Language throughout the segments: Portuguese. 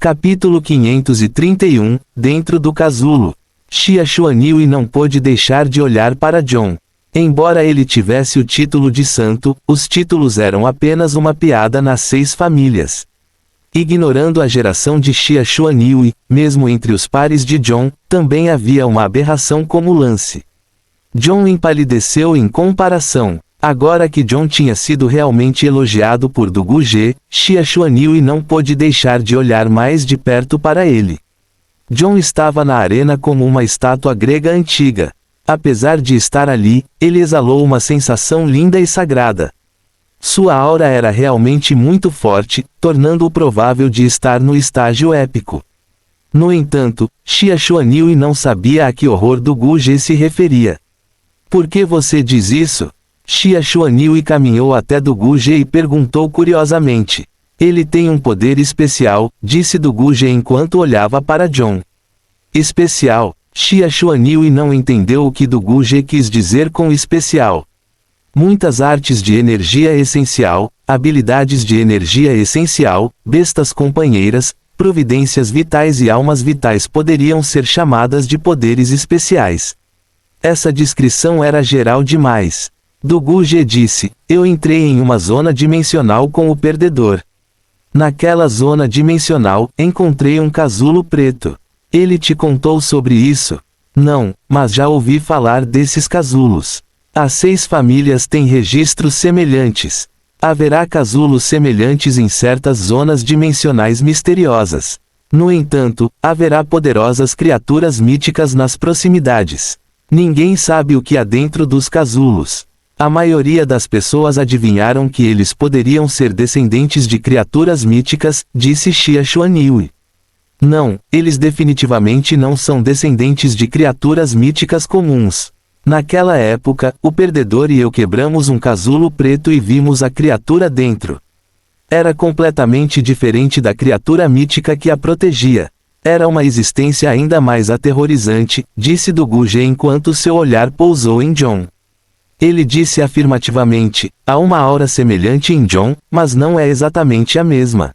Capítulo 531, Dentro do casulo. Xia Xuanhui não pôde deixar de olhar para John. Embora ele tivesse o título de santo, os títulos eram apenas uma piada nas 6 famílias. Ignorando a geração de Xia Xuanhui, mesmo entre os pares de John, também havia uma aberração como Lance. John empalideceu em comparação. Agora que John tinha sido realmente elogiado por Du Guzhe, Xia Xuanhui não pôde deixar de olhar mais de perto para ele. John estava na arena como uma estátua grega antiga. Apesar de estar ali, ele exalou uma sensação linda e sagrada. Sua aura era realmente muito forte, tornando-o provável de estar no estágio épico. No entanto, Xia Xuanhui não sabia a que horror Du Guzhe se referia. Por que você diz isso? Xia Xuanhui caminhou até Du Guzhe e perguntou curiosamente. Ele tem um poder especial, disse Du Guzhe enquanto olhava para John. Especial? Xia Xuanhui não entendeu o que Du Guzhe quis dizer com especial. Muitas artes de energia essencial, habilidades de energia essencial, bestas companheiras, providências vitais e almas vitais poderiam ser chamadas de poderes especiais. Essa descrição era geral demais. Du Guzhe disse, eu entrei em uma zona dimensional com o perdedor. Naquela zona dimensional, encontrei um casulo preto. Ele te contou sobre isso? Não, mas já ouvi falar desses casulos. As 6 famílias têm registros semelhantes. Haverá casulos semelhantes em certas zonas dimensionais misteriosas. No entanto, haverá poderosas criaturas míticas nas proximidades. Ninguém sabe o que há dentro dos casulos. A maioria das pessoas adivinharam que eles poderiam ser descendentes de criaturas míticas, disse Xia Xuanhui. Não, eles definitivamente não são descendentes de criaturas míticas comuns. Naquela época, o perdedor e eu quebramos um casulo preto e vimos a criatura dentro. Era completamente diferente da criatura mítica que a protegia. Era uma existência ainda mais aterrorizante, disse Du Guzhe enquanto seu olhar pousou em John. Ele disse afirmativamente, há uma aura semelhante em John, mas não é exatamente a mesma.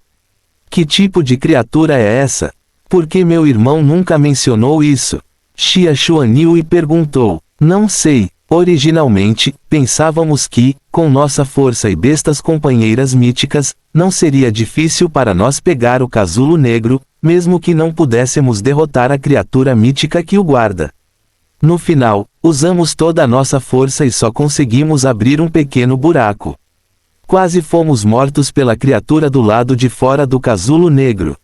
Que tipo de criatura é essa? Por que meu irmão nunca mencionou isso? Xia Xuanhui perguntou. Não sei. Originalmente, pensávamos que, com nossa força e bestas companheiras míticas, não seria difícil para nós pegar o casulo negro, mesmo que não pudéssemos derrotar a criatura mítica que o guarda. No final, usamos toda a nossa força e só conseguimos abrir um pequeno buraco. Quase fomos mortos pela criatura do lado de fora do casulo negro.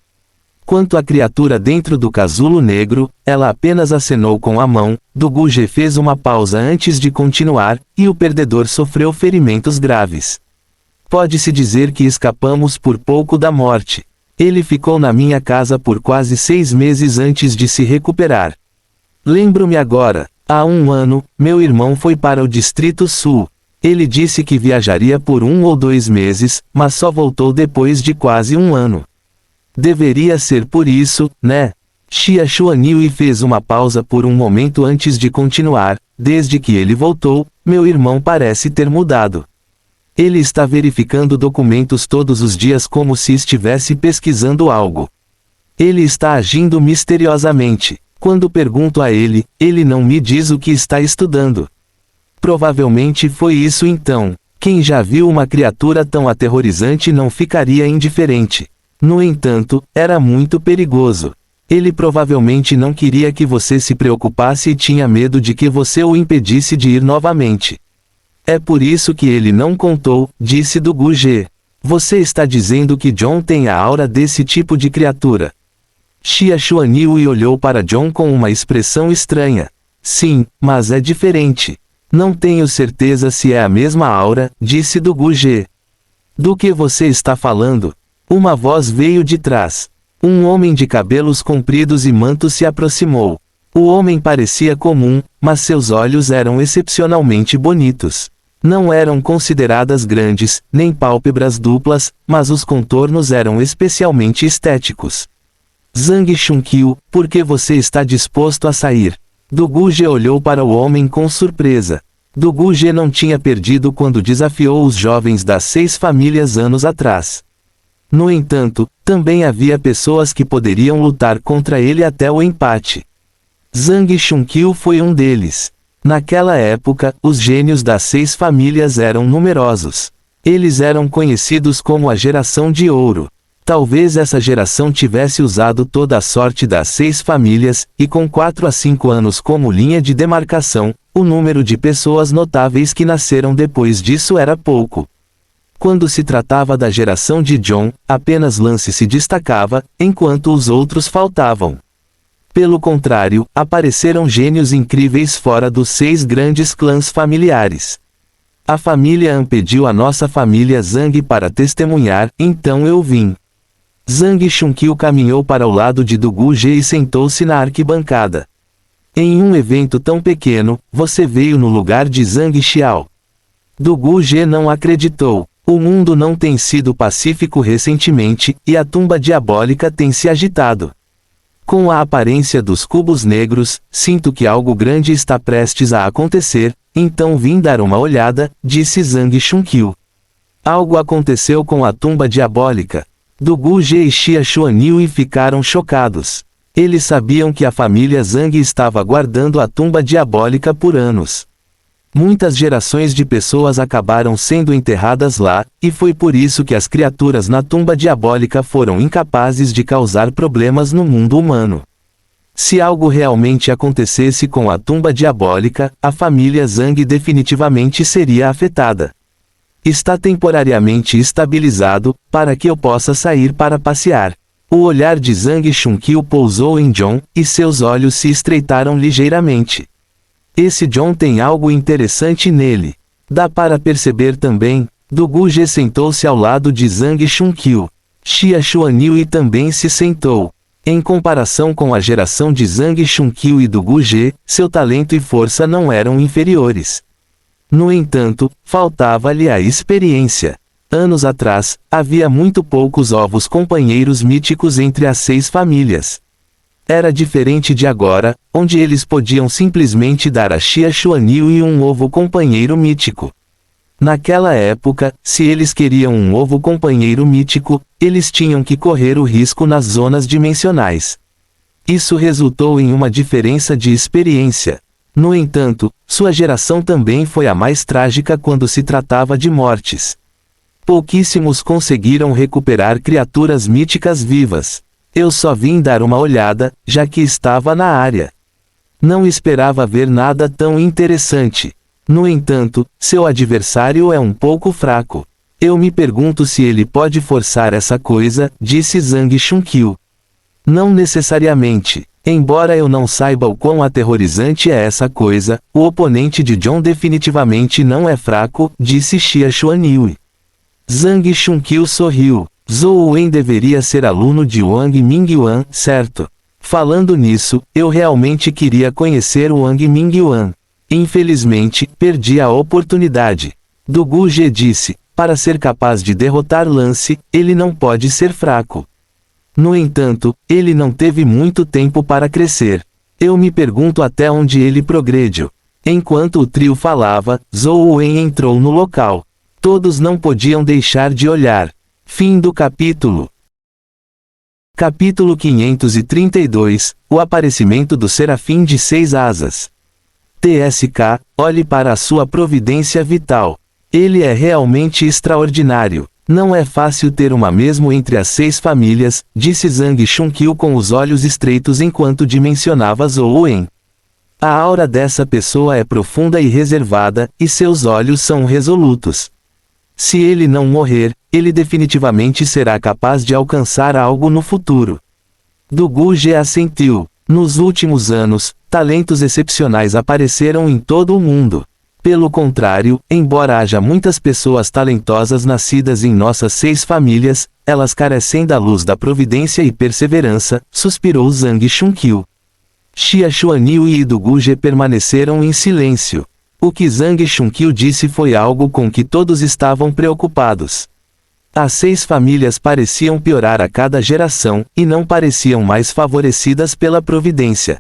Quanto à criatura dentro do casulo negro, ela apenas acenou com a mão. Du Guzhe fez uma pausa antes de continuar, e o perdedor sofreu ferimentos graves. Pode-se dizer que escapamos por pouco da morte. Ele ficou na minha casa por quase 6 meses antes de se recuperar. Lembro-me agora, há 1 ano, meu irmão foi para o Distrito Sul. Ele disse que viajaria por 1 ou 2 meses, mas só voltou depois de quase 1 ano. Deveria ser por isso, né? Xia Xuanhui fez uma pausa por um momento antes de continuar. Desde que ele voltou, meu irmão parece ter mudado. Ele está verificando documentos todos os dias como se estivesse pesquisando algo. Ele está agindo misteriosamente. Quando pergunto a ele, ele não me diz o que está estudando. Provavelmente foi isso então. Quem já viu uma criatura tão aterrorizante não ficaria indiferente. No entanto, era muito perigoso. Ele provavelmente não queria que você se preocupasse e tinha medo de que você o impedisse de ir novamente. É por isso que ele não contou, disse Du Guzhe. Você está dizendo que John tem a aura desse tipo de criatura. Xia Xuanhui olhou para John com uma expressão estranha. Sim, mas é diferente. Não tenho certeza se é a mesma aura, disse Du Guzhe. Do que você está falando? Uma voz veio de trás. Um homem de cabelos compridos e manto se aproximou. O homem parecia comum, mas seus olhos eram excepcionalmente bonitos. Não eram consideradas grandes, nem pálpebras duplas, mas os contornos eram especialmente estéticos. Zhang Xunkyu, por que você está disposto a sair? Du Guzhe olhou para o homem com surpresa. Du Guzhe não tinha perdido quando desafiou os jovens das 6 famílias anos atrás. No entanto, também havia pessoas que poderiam lutar contra ele até o empate. Zhang Xunkyu foi um deles. Naquela época, os gênios das 6 famílias eram numerosos. Eles eram conhecidos como a Geração de Ouro. Talvez essa geração tivesse usado toda a sorte das 6 famílias, e com 4 a 5 anos como linha de demarcação, o número de pessoas notáveis que nasceram depois disso era pouco. Quando se tratava da geração de John, apenas Lance se destacava, enquanto os outros faltavam. Pelo contrário, apareceram gênios incríveis fora dos 6 grandes clãs familiares. A família An pediu a nossa família Zhang para testemunhar, então eu vim. Zhang Xunkyu caminhou para o lado de Du Guzhe e sentou-se na arquibancada. Em um evento tão pequeno, você veio no lugar de Zhang Xiao. Du Guzhe não acreditou. O mundo não tem sido pacífico recentemente, e a tumba diabólica tem se agitado. Com a aparência dos cubos negros, sinto que algo grande está prestes a acontecer, então vim dar uma olhada, disse Zhang Xunkyu. Algo aconteceu com a tumba diabólica. Du Guzhe e Xia Xuanyue ficaram chocados. Eles sabiam que a família Zhang estava guardando a tumba diabólica por anos. Muitas gerações de pessoas acabaram sendo enterradas lá, e foi por isso que as criaturas na tumba diabólica foram incapazes de causar problemas no mundo humano. Se algo realmente acontecesse com a tumba diabólica, a família Zhang definitivamente seria afetada. Está temporariamente estabilizado, para que eu possa sair para passear. O olhar de Zhang Xunkyu pousou em John, e seus olhos se estreitaram ligeiramente. Esse John tem algo interessante nele. Dá para perceber também. Du Guzhe sentou-se ao lado de Zhang Xunkyu. Xia Xuanyue também se sentou. Em comparação com a geração de Zhang Xunkyu e Du Guzhe, seu talento e força não eram inferiores. No entanto, faltava-lhe a experiência. Anos atrás, havia muito poucos ovos companheiros míticos entre as 6 famílias. Era diferente de agora, onde eles podiam simplesmente dar a Xia Xuanyue um ovo companheiro mítico. Naquela época, se eles queriam um ovo companheiro mítico, eles tinham que correr o risco nas zonas dimensionais. Isso resultou em uma diferença de experiência. No entanto, sua geração também foi a mais trágica quando se tratava de mortes. Pouquíssimos conseguiram recuperar criaturas míticas vivas. Eu só vim dar uma olhada, já que estava na área. Não esperava ver nada tão interessante. No entanto, seu adversário é um pouco fraco. Eu me pergunto se ele pode forçar essa coisa, disse Zhang Xunkyu. Não necessariamente. Embora eu não saiba o quão aterrorizante é essa coisa, o oponente de John definitivamente não é fraco, disse Xia Xuanyue. Zhang Xunkyu sorriu. Zhou Wen deveria ser aluno de Wang Mingyuan, certo? Falando nisso, eu realmente queria conhecer Wang Mingyuan. Infelizmente, perdi a oportunidade. Du Guzhe disse, para ser capaz de derrotar Lance, ele não pode ser fraco. No entanto, ele não teve muito tempo para crescer. Eu me pergunto até onde ele progrediu. Enquanto o trio falava, Zhou Wen entrou no local. Todos não podiam deixar de olhar. Fim do capítulo. Capítulo 532, o aparecimento do Serafim de 6 asas. TSK, olhe para a sua providência vital. Ele é realmente extraordinário. Não é fácil ter uma mesmo entre as 6 famílias, disse Zhang Xunkyu com os olhos estreitos enquanto dimensionava Zhou Wen. A aura dessa pessoa é profunda e reservada, e seus olhos são resolutos. Se ele não morrer, ele definitivamente será capaz de alcançar algo no futuro. Du Guzhe assentiu. Nos últimos anos, talentos excepcionais apareceram em todo o mundo. Pelo contrário, embora haja muitas pessoas talentosas nascidas em nossas 6 famílias, elas carecem da luz da providência e perseverança, suspirou Zhang Xunkyu. Xia Xuanyue e Du Guzhe permaneceram em silêncio. O que Zhang Xunkyu disse foi algo com que todos estavam preocupados. As 6 famílias pareciam piorar a cada geração, e não pareciam mais favorecidas pela providência.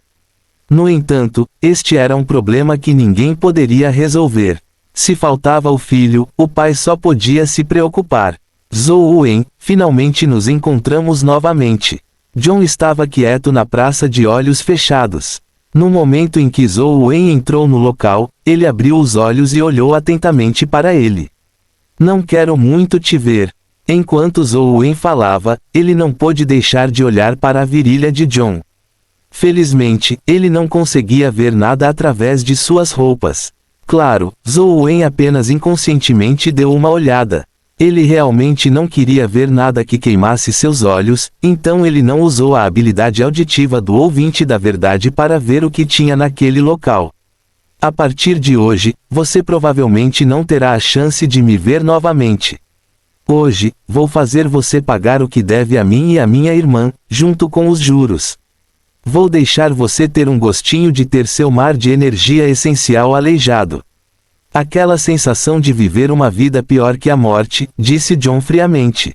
No entanto, este era um problema que ninguém poderia resolver. Se faltava o filho, o pai só podia se preocupar. Zhou Wen, finalmente nos encontramos novamente. John estava quieto na praça de olhos fechados. No momento em que Zhou Wen entrou no local, ele abriu os olhos e olhou atentamente para ele. Não quero muito te ver. Enquanto Zhou Wen falava, ele não pôde deixar de olhar para a virilha de John. Felizmente, ele não conseguia ver nada através de suas roupas. Claro, Zhou Wen apenas inconscientemente deu uma olhada. Ele realmente não queria ver nada que queimasse seus olhos, então ele não usou a habilidade auditiva do ouvinte da verdade para ver o que tinha naquele local. A partir de hoje, você provavelmente não terá a chance de me ver novamente. Hoje, vou fazer você pagar o que deve a mim e a minha irmã, junto com os juros. Vou deixar você ter um gostinho de ter seu mar de energia essencial aleijado. Aquela sensação de viver uma vida pior que a morte, disse John friamente.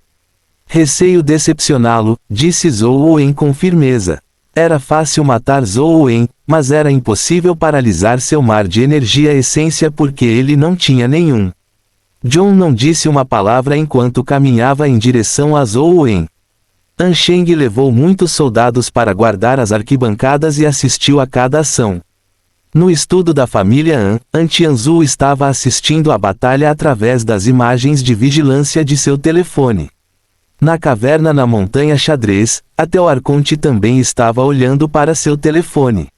Receio decepcioná-lo, disse Zhou Wen com firmeza. Era fácil matar Zhou Wen, mas era impossível paralisar seu mar de energia essência porque ele não tinha nenhum. John não disse uma palavra enquanto caminhava em direção a Zhou Wen. An Sheng levou muitos soldados para guardar as arquibancadas e assistiu a cada ação. No estudo da família An Tianzu estava assistindo à batalha através das imagens de vigilância de seu telefone. Na caverna na montanha xadrez, até o Arconte também estava olhando para seu telefone.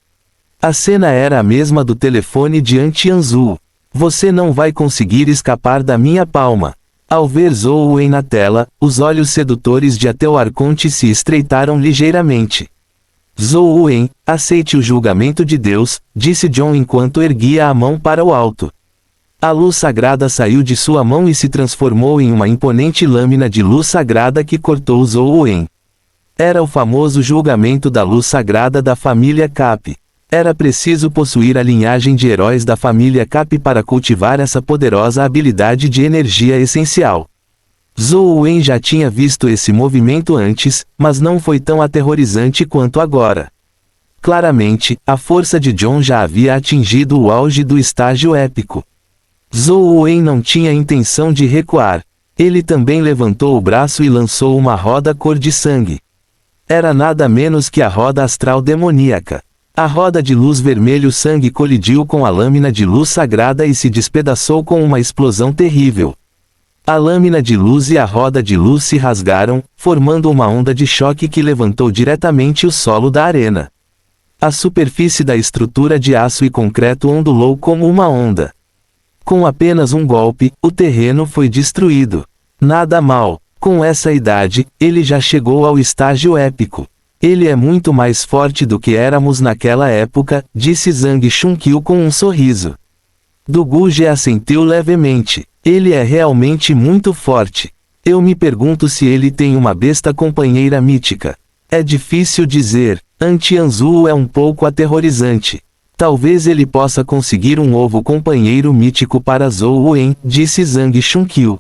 A cena era a mesma do telefone de An Tianzu. Você não vai conseguir escapar da minha palma. Ao ver Zhou Wen na tela, os olhos sedutores de até o Arconte se estreitaram ligeiramente. Zhou Wen, aceite o julgamento de Deus, disse John enquanto erguia a mão para o alto. A luz sagrada saiu de sua mão e se transformou em uma imponente lâmina de luz sagrada que cortou Zhou Wen. Era o famoso julgamento da luz sagrada da família Cap. Era preciso possuir a linhagem de heróis da família Cap para cultivar essa poderosa habilidade de energia essencial. Zhou Wen já tinha visto esse movimento antes, mas não foi tão aterrorizante quanto agora. Claramente, a força de John já havia atingido o auge do estágio épico. Zhou Wen não tinha intenção de recuar. Ele também levantou o braço e lançou uma roda cor de sangue. Era nada menos que a roda astral demoníaca. A roda de luz vermelho sangue colidiu com a lâmina de luz sagrada e se despedaçou com uma explosão terrível. A lâmina de luz e a roda de luz se rasgaram, formando uma onda de choque que levantou diretamente o solo da arena. A superfície da estrutura de aço e concreto ondulou como uma onda. Com apenas um golpe, o terreno foi destruído. Nada mal. Com essa idade, ele já chegou ao estágio épico. Ele é muito mais forte do que éramos naquela época, disse Zhang Xunkyu com um sorriso. Du Guje assentiu levemente. Ele é realmente muito forte. Eu me pergunto se ele tem uma besta companheira mítica. É difícil dizer. An Tianzu é um pouco aterrorizante. Talvez ele possa conseguir um ovo companheiro mítico para Zhou Wen, disse Zhang Xunkyu.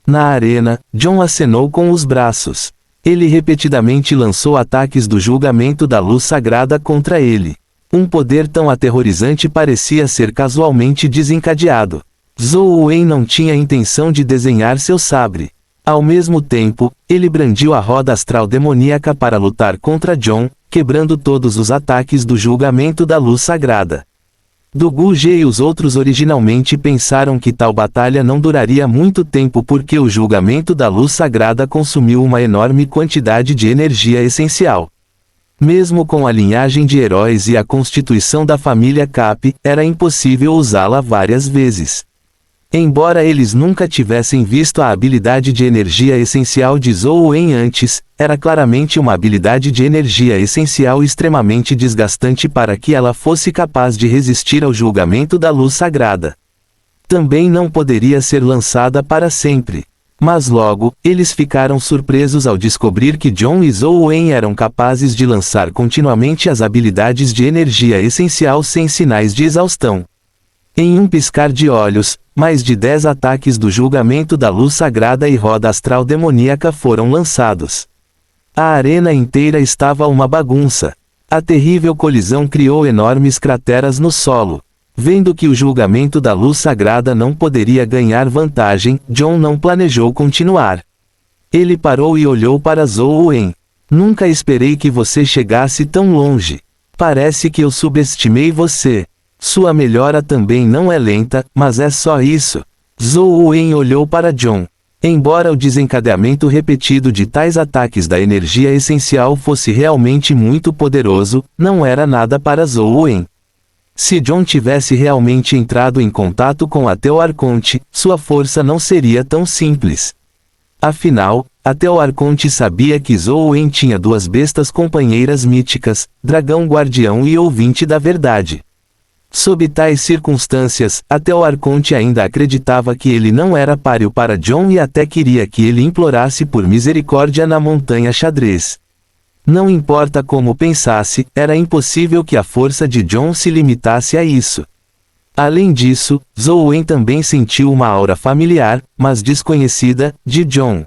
Na arena, John acenou com os braços. Ele repetidamente lançou ataques do julgamento da luz sagrada contra ele. Um poder tão aterrorizante parecia ser casualmente desencadeado. Zhou Wen não tinha intenção de desenhar seu sabre. Ao mesmo tempo, ele brandiu a roda astral demoníaca para lutar contra John, quebrando todos os ataques do julgamento da luz sagrada. Du Guje e os outros originalmente pensaram que tal batalha não duraria muito tempo porque o julgamento da luz sagrada consumiu uma enorme quantidade de energia essencial. Mesmo com a linhagem de heróis e a constituição da família Cap, era impossível usá-la várias vezes. Embora eles nunca tivessem visto a habilidade de energia essencial de Zhou Wen antes, era claramente uma habilidade de energia essencial extremamente desgastante para que ela fosse capaz de resistir ao julgamento da luz sagrada. Também não poderia ser lançada para sempre. Mas logo, eles ficaram surpresos ao descobrir que John e Zhou Wen eram capazes de lançar continuamente as habilidades de energia essencial sem sinais de exaustão. Em um piscar de olhos, mais de 10 ataques do julgamento da luz sagrada e roda astral demoníaca foram lançados. A arena inteira estava uma bagunça. A terrível colisão criou enormes crateras no solo. Vendo que o julgamento da luz sagrada não poderia ganhar vantagem, John não planejou continuar. Ele parou e olhou para Zhou Wen. Nunca esperei que você chegasse tão longe. Parece que eu subestimei você. Sua melhora também não é lenta, mas é só isso. Zhou Wen olhou para John. Embora o desencadeamento repetido de tais ataques da energia essencial fosse realmente muito poderoso, não era nada para Zhou Wen. Se John tivesse realmente entrado em contato com a Teu Arconte, sua força não seria tão simples. Afinal, a Teu Arconte sabia que Zhou Wen tinha duas bestas companheiras míticas, Dragão Guardião e Ouvinte da Verdade. Sob tais circunstâncias, a Teu Arconte ainda acreditava que ele não era páreo para John e até queria que ele implorasse por misericórdia na Montanha Xadrez. Não importa como pensasse, era impossível que a força de John se limitasse a isso. Além disso, Zhou Wen também sentiu uma aura familiar, mas desconhecida, de John.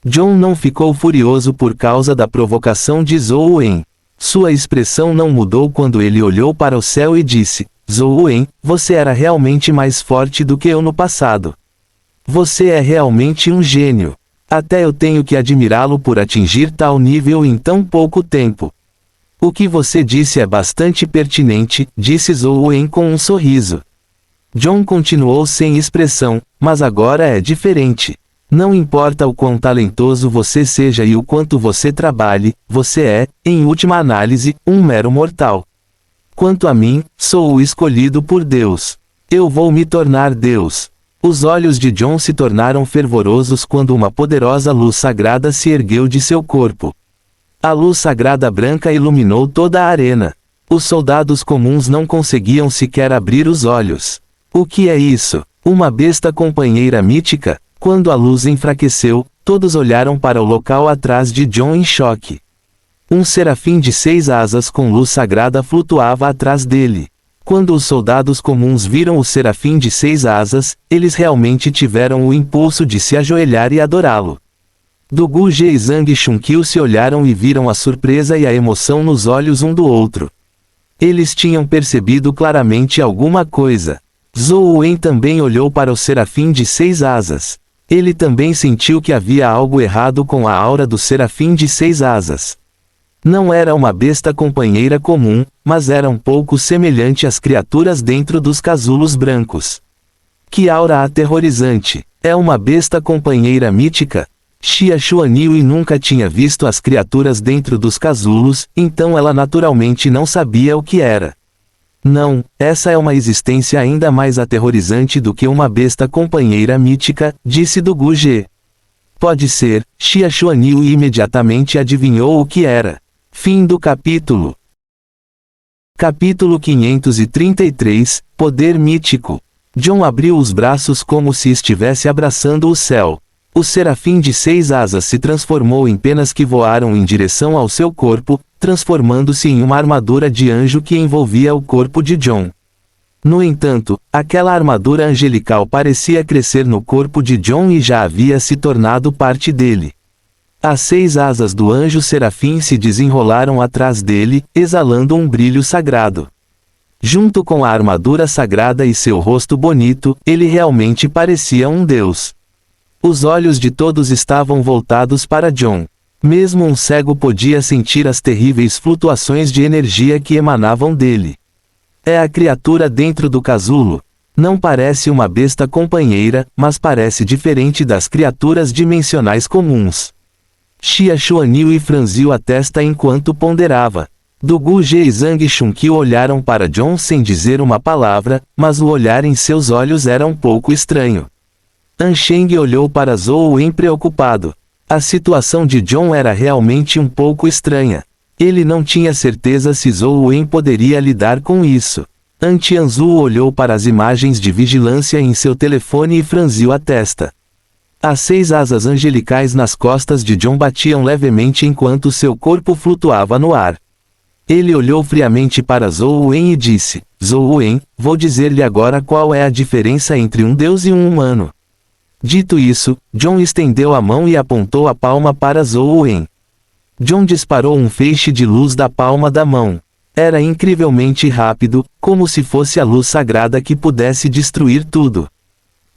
John não ficou furioso por causa da provocação de Zhou Wen. Sua expressão não mudou quando ele olhou para o céu e disse: Zhou Wen, você era realmente mais forte do que eu no passado. Você é realmente um gênio. Até eu tenho que admirá-lo por atingir tal nível em tão pouco tempo. O que você disse é bastante pertinente, disse Zhou Wen com um sorriso. John continuou sem expressão, mas agora é diferente. Não importa o quão talentoso você seja e o quanto você trabalhe, você é, em última análise, um mero mortal. Quanto a mim, sou o escolhido por Deus. Eu vou me tornar Deus. Os olhos de John se tornaram fervorosos quando uma poderosa luz sagrada se ergueu de seu corpo. A luz sagrada branca iluminou toda a arena. Os soldados comuns não conseguiam sequer abrir os olhos. O que é isso? Uma besta companheira mítica? Quando a luz enfraqueceu, todos olharam para o local atrás de John em choque. Um serafim de 6 asas com luz sagrada flutuava atrás dele. Quando os soldados comuns viram o serafim de 6 asas, eles realmente tiveram o impulso de se ajoelhar e adorá-lo. Du Gu Zhe e Zhang Chunqiu se olharam e viram a surpresa e a emoção nos olhos um do outro. Eles tinham percebido claramente alguma coisa. Zhou Wen também olhou para o serafim de 6 asas. Ele também sentiu que havia algo errado com a aura do serafim de 6 asas. Não era uma besta companheira comum, mas era um pouco semelhante às criaturas dentro dos casulos brancos. Que aura aterrorizante! É uma besta companheira mítica? Xia Xuanhui nunca tinha visto as criaturas dentro dos casulos, então ela naturalmente não sabia o que era. Não, essa é uma existência ainda mais aterrorizante do que uma besta companheira mítica, disse Du Gu Zhe. Pode ser, Xia Xuanhui imediatamente adivinhou o que era. Fim do capítulo. Capítulo 533, Poder Mítico. John abriu os braços como se estivesse abraçando o céu. O serafim de 6 asas se transformou em penas que voaram em direção ao seu corpo, transformando-se em uma armadura de anjo que envolvia o corpo de John. No entanto, aquela armadura angelical parecia crescer no corpo de John e já havia se tornado parte dele. As 6 asas do anjo serafim se desenrolaram atrás dele, exalando um brilho sagrado. Junto com a armadura sagrada e seu rosto bonito, ele realmente parecia um deus. Os olhos de todos estavam voltados para John. Mesmo um cego podia sentir as terríveis flutuações de energia que emanavam dele. É a criatura dentro do casulo. Não parece uma besta companheira, mas parece diferente das criaturas dimensionais comuns. Xia Xuanhui franziu a testa enquanto ponderava. Du Gu Zhe e Zhang Chunqiu olharam para John sem dizer uma palavra, mas o olhar em seus olhos era um pouco estranho. Ansheng olhou para Zhou Wen preocupado. A situação de John era realmente um pouco estranha. Ele não tinha certeza se Zhou Wen poderia lidar com isso. An Tianzu olhou para as imagens de vigilância em seu telefone e franziu a testa. As 6 asas angelicais nas costas de John batiam levemente enquanto seu corpo flutuava no ar. Ele olhou friamente para Zhou Wen e disse: Zhou Wen, vou dizer-lhe agora qual é a diferença entre um deus e um humano. Dito isso, John estendeu a mão e apontou a palma para Zhou Wen. John disparou um feixe de luz da palma da mão. Era incrivelmente rápido, como se fosse a luz sagrada que pudesse destruir tudo.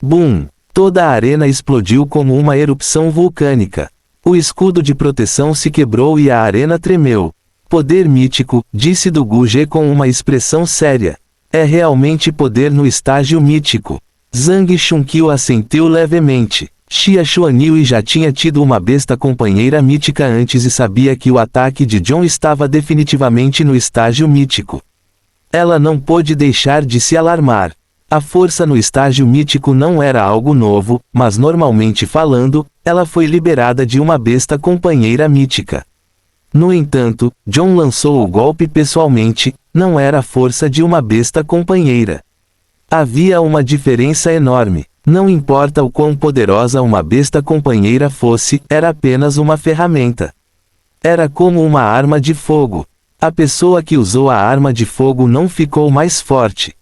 Bum! Toda a arena explodiu como uma erupção vulcânica. O escudo de proteção se quebrou e a arena tremeu. Poder mítico, disse do Gu-Ge com uma expressão séria. É realmente poder no estágio mítico. Zhang Xunkyu assentiu levemente. Xia Xuanhui já tinha tido uma besta companheira mítica antes e sabia que o ataque de John estava definitivamente no estágio mítico. Ela não pôde deixar de se alarmar. A força no estágio mítico não era algo novo, mas normalmente falando, ela foi liberada de uma besta companheira mítica. No entanto, John lançou o golpe pessoalmente, não era a força de uma besta companheira. Havia uma diferença enorme. Não importa o quão poderosa uma besta companheira fosse, era apenas uma ferramenta. Era como uma arma de fogo. A pessoa que usou a arma de fogo não ficou mais forte.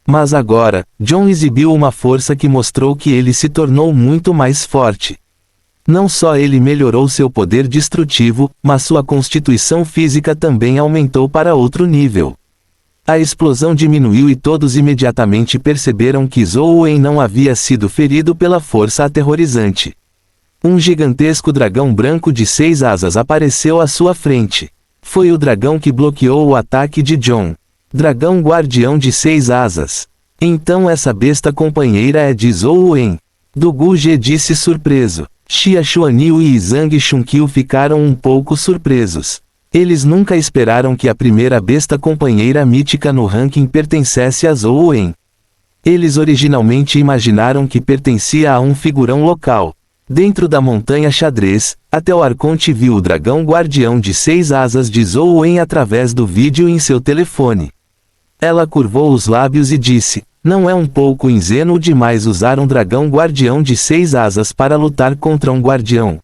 Mas agora, John exibiu uma força que mostrou que ele se tornou muito mais forte. Não só ele melhorou seu poder destrutivo, mas sua constituição física também aumentou para outro nível. A explosão diminuiu e todos imediatamente perceberam que Zhou Wen não havia sido ferido pela força aterrorizante. Um gigantesco dragão branco de 6 asas apareceu à sua frente. Foi o dragão que bloqueou o ataque de John. Dragão guardião de 6 asas. Então essa besta companheira é de Zhou Wen. Do Gu-Ge disse surpreso. Xia Xuanhui e Zhang Xunkyu ficaram um pouco surpresos. Eles nunca esperaram que a primeira besta companheira mítica no ranking pertencesse a Zhou Wen. Eles originalmente imaginaram que pertencia a um figurão local. Dentro da montanha xadrez, até o Arconte viu o dragão guardião de 6 asas de Zhou Wen através do vídeo em seu telefone. Ela curvou os lábios e disse, não é um pouco ingênuo demais usar um dragão guardião de 6 asas para lutar contra um guardião?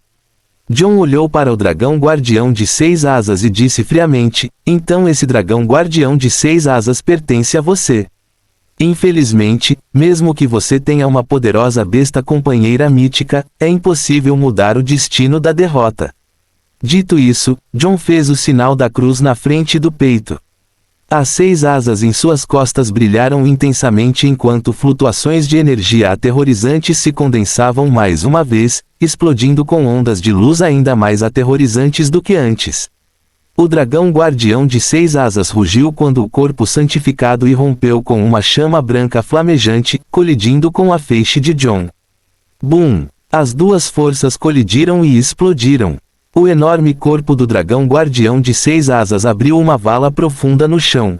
John olhou para o dragão guardião de 6 asas e disse friamente, então esse dragão guardião de 6 asas pertence a você. Infelizmente, mesmo que você tenha uma poderosa besta companheira mítica, é impossível mudar o destino da derrota. Dito isso, John fez o sinal da cruz na frente do peito. As 6 asas em suas costas brilharam intensamente enquanto flutuações de energia aterrorizantes se condensavam mais uma vez, explodindo com ondas de luz ainda mais aterrorizantes do que antes. O dragão guardião de 6 asas rugiu quando o corpo santificado irrompeu com uma chama branca flamejante, colidindo com a feixe de John. Bum! As duas forças colidiram e explodiram. O enorme corpo do dragão guardião de 6 asas abriu uma vala profunda no chão.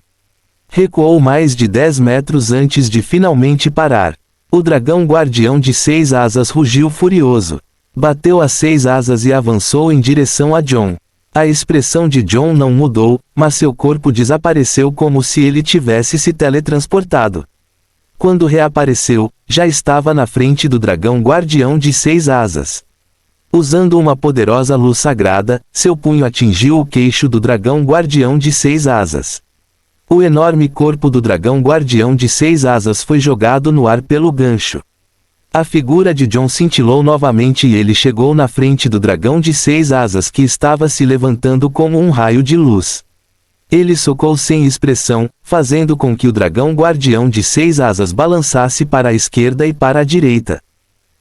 Recuou mais de 10 metros antes de finalmente parar. O dragão guardião de 6 asas rugiu furioso. Bateu as 6 asas e avançou em direção a John. A expressão de John não mudou, mas seu corpo desapareceu como se ele tivesse se teletransportado. Quando reapareceu, já estava na frente do dragão guardião de 6 asas. Usando uma poderosa luz sagrada, seu punho atingiu o queixo do dragão guardião de 6 asas. O enorme corpo do dragão guardião de 6 asas foi jogado no ar pelo gancho. A figura de John cintilou novamente e ele chegou na frente do dragão de 6 asas que estava se levantando como um raio de luz. Ele socou sem expressão, fazendo com que o dragão guardião de 6 asas balançasse para a esquerda e para a direita.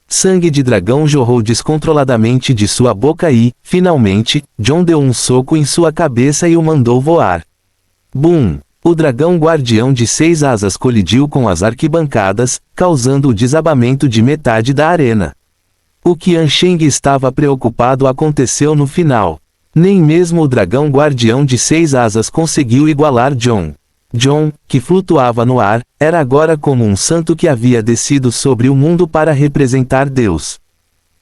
Sangue de dragão jorrou descontroladamente de sua boca e, finalmente, John deu um soco em sua cabeça e o mandou voar. Bum! O dragão guardião de 6 asas colidiu com as arquibancadas, causando o desabamento de metade da arena. O que Ansheng estava preocupado aconteceu no final. Nem mesmo o dragão guardião de 6 asas conseguiu igualar John. John, que flutuava no ar, era agora como um santo que havia descido sobre o mundo para representar Deus.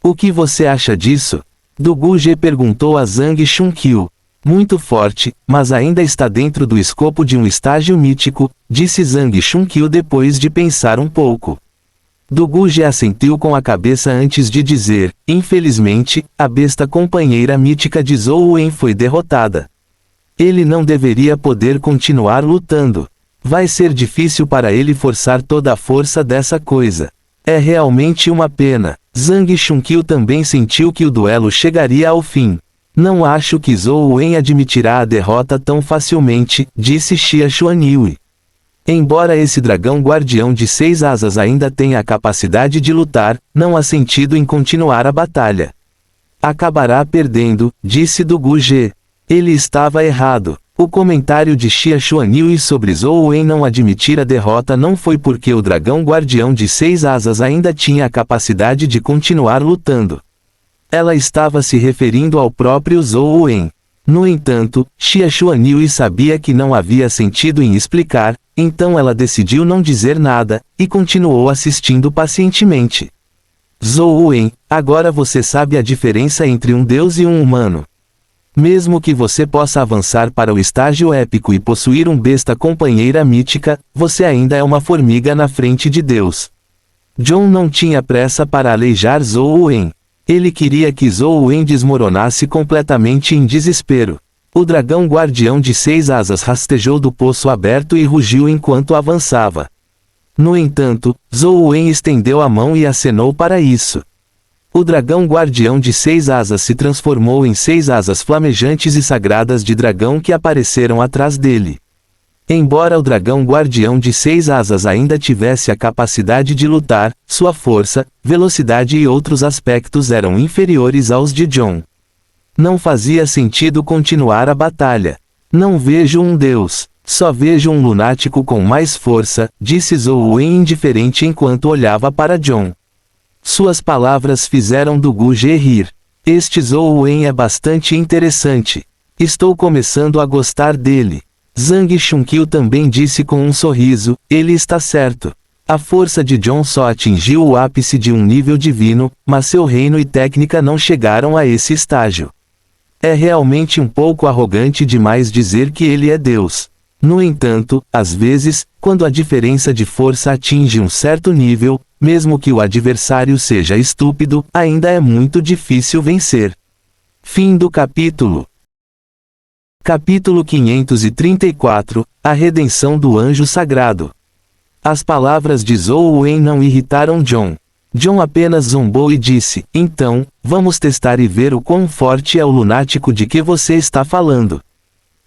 O que você acha disso? Do Gu-Ge perguntou a Zhang Xunkyu. Muito forte, mas ainda está dentro do escopo de um estágio mítico, disse Zhang Xunkyu depois de pensar um pouco. Do Gu-Ge assentiu com a cabeça antes de dizer, infelizmente, a besta companheira mítica de Zhou Wen foi derrotada. Ele não deveria poder continuar lutando. Vai ser difícil para ele forçar toda a força dessa coisa. É realmente uma pena. Zhang Xunkyu também sentiu que o duelo chegaria ao fim. Não acho que Zhou Wen admitirá a derrota tão facilmente, disse Xia Xuanhui. Embora esse dragão guardião de 6 asas ainda tenha a capacidade de lutar, não há sentido em continuar a batalha. Acabará perdendo, disse do Gu Ge. Ele estava errado. O comentário de Xia Xuanhui sobre Zhou Wen não admitir a derrota não foi porque o dragão guardião de 6 asas ainda tinha a capacidade de continuar lutando. Ela estava se referindo ao próprio Zhou Wen. No entanto, Xia Xuanhui sabia que não havia sentido em explicar, então ela decidiu não dizer nada, e continuou assistindo pacientemente. Zhou Wen, agora você sabe a diferença entre um deus e um humano. Mesmo que você possa avançar para o estágio épico e possuir um besta companheira mítica, você ainda é uma formiga na frente de Deus. John não tinha pressa para aleijar Zhou Wen. Ele queria que Zhou Wen desmoronasse completamente em desespero. O dragão guardião de 6 asas rastejou do poço aberto e rugiu enquanto avançava. No entanto, Zhou Wen estendeu a mão e acenou para isso. O dragão guardião de 6 asas se transformou em 6 asas flamejantes e sagradas de dragão que apareceram atrás dele. Embora o dragão guardião de 6 asas ainda tivesse a capacidade de lutar, sua força, velocidade e outros aspectos eram inferiores aos de John. Não fazia sentido continuar a batalha. Não vejo um deus, só vejo um lunático com mais força, disse Zhou Wen indiferente enquanto olhava para John. Suas palavras fizeram do Gu Ge rir. Este Zhou Wen é bastante interessante. Estou começando a gostar dele. Zhang Chunqiu também disse com um sorriso, ele está certo. A força de John só atingiu o ápice de um nível divino, mas seu reino e técnica não chegaram a esse estágio. É realmente um pouco arrogante demais dizer que ele é Deus. No entanto, às vezes, quando a diferença de força atinge um certo nível, mesmo que o adversário seja estúpido, ainda é muito difícil vencer. Fim do capítulo. Capítulo 534, A Redenção do Anjo Sagrado. As palavras de Zhou Wen não irritaram John. John apenas zombou e disse, então, vamos testar e ver o quão forte é o lunático de que você está falando.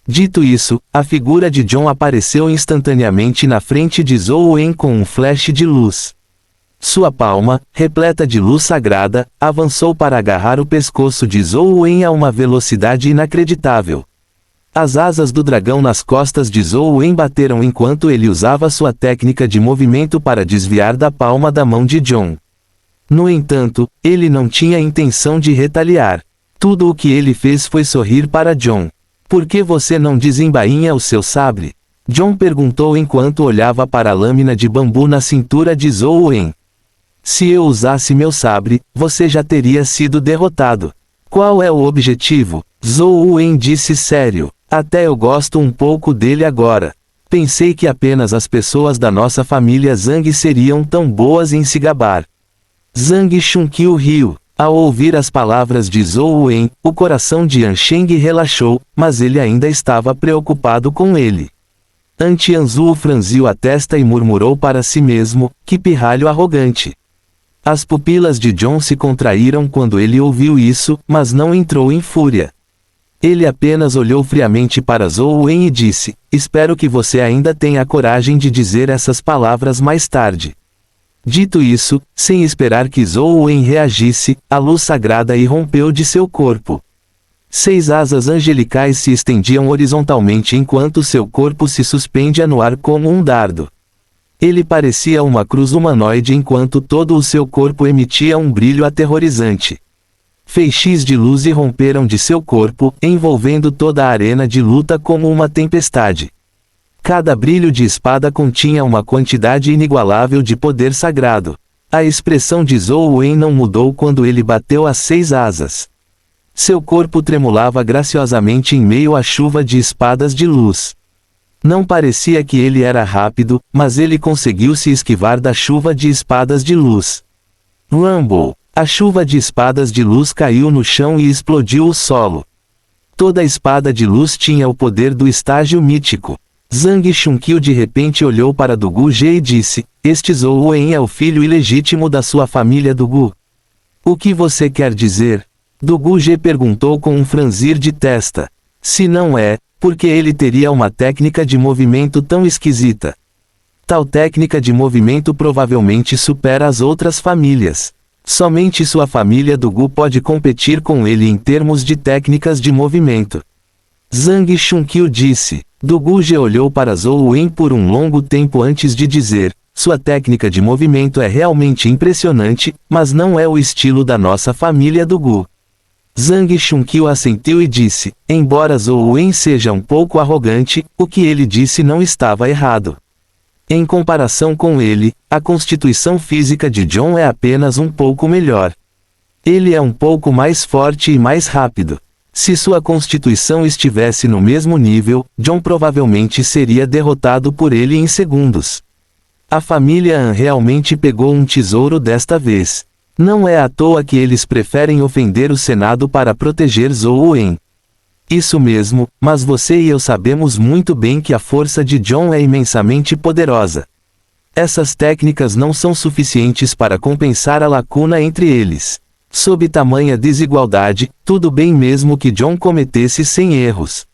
Dito isso, a figura de John apareceu instantaneamente na frente de Zhou Wen com um flash de luz. Sua palma, repleta de luz sagrada, avançou para agarrar o pescoço de Zhou Wen a uma velocidade inacreditável. As asas do dragão nas costas de Zhou Wen bateram enquanto ele usava sua técnica de movimento para desviar da palma da mão de John. No entanto, ele não tinha intenção de retaliar. Tudo o que ele fez foi sorrir para John. Por que você não desembainha o seu sabre? John perguntou enquanto olhava para a lâmina de bambu na cintura de Zhou Wen. Se eu usasse meu sabre, você já teria sido derrotado. Qual é o objetivo? Zhou Wen disse sério. Até eu gosto um pouco dele agora. Pensei que apenas as pessoas da nossa família Zhang seriam tão boas em se gabar. Zhang Chunqiu riu. Ao ouvir as palavras de Zhou Wen, o coração de An Sheng relaxou, mas ele ainda estava preocupado com ele. An Tianzhu franziu a testa e murmurou para si mesmo, que pirralho arrogante. As pupilas de John se contraíram quando ele ouviu isso, mas não entrou em fúria. Ele apenas olhou friamente para Zhou Wen e disse, espero que você ainda tenha a coragem de dizer essas palavras mais tarde. Dito isso, sem esperar que Zhou Wen reagisse, a luz sagrada irrompeu de seu corpo. 6 asas angelicais se estendiam horizontalmente enquanto seu corpo se suspendia no ar como um dardo. Ele parecia uma cruz humanoide enquanto todo o seu corpo emitia um brilho aterrorizante. Feixes de luz irromperam de seu corpo, envolvendo toda a arena de luta como uma tempestade. Cada brilho de espada continha uma quantidade inigualável de poder sagrado. A expressão de Zhou Wen não mudou quando ele bateu as 6 asas. Seu corpo tremulava graciosamente em meio à chuva de espadas de luz. Não parecia que ele era rápido, mas ele conseguiu se esquivar da chuva de espadas de luz. Rumble! A chuva de espadas de luz caiu no chão e explodiu o solo. Toda espada de luz tinha o poder do estágio mítico. Zhang Chunqiu de repente olhou para do Gu Ge e disse, este Zhou Wen é o filho ilegítimo da sua família do Gu. O que você quer dizer? Do Gu Ge perguntou com um franzir de testa. Se não é, porque ele teria uma técnica de movimento tão esquisita. Tal técnica de movimento provavelmente supera as outras famílias. Somente sua família do Gu pode competir com ele em termos de técnicas de movimento. Zhang Xunkyu disse. Du Guje olhou para Zhou Wen por um longo tempo antes de dizer, sua técnica de movimento é realmente impressionante, mas não é o estilo da nossa família do Gu. Zhang Xunkyu assentiu e disse, embora Zhou Wen seja um pouco arrogante, o que ele disse não estava errado. Em comparação com ele, a constituição física de John é apenas um pouco melhor. Ele é um pouco mais forte e mais rápido. Se sua constituição estivesse no mesmo nível, John provavelmente seria derrotado por ele em segundos. A família An realmente pegou um tesouro desta vez. Não é à toa que eles preferem ofender o Senado para proteger Zhou Wen. Isso mesmo, mas você e eu sabemos muito bem que a força de John é imensamente poderosa. Essas técnicas não são suficientes para compensar a lacuna entre eles. Sob tamanha desigualdade, tudo bem mesmo que John cometesse 100 erros.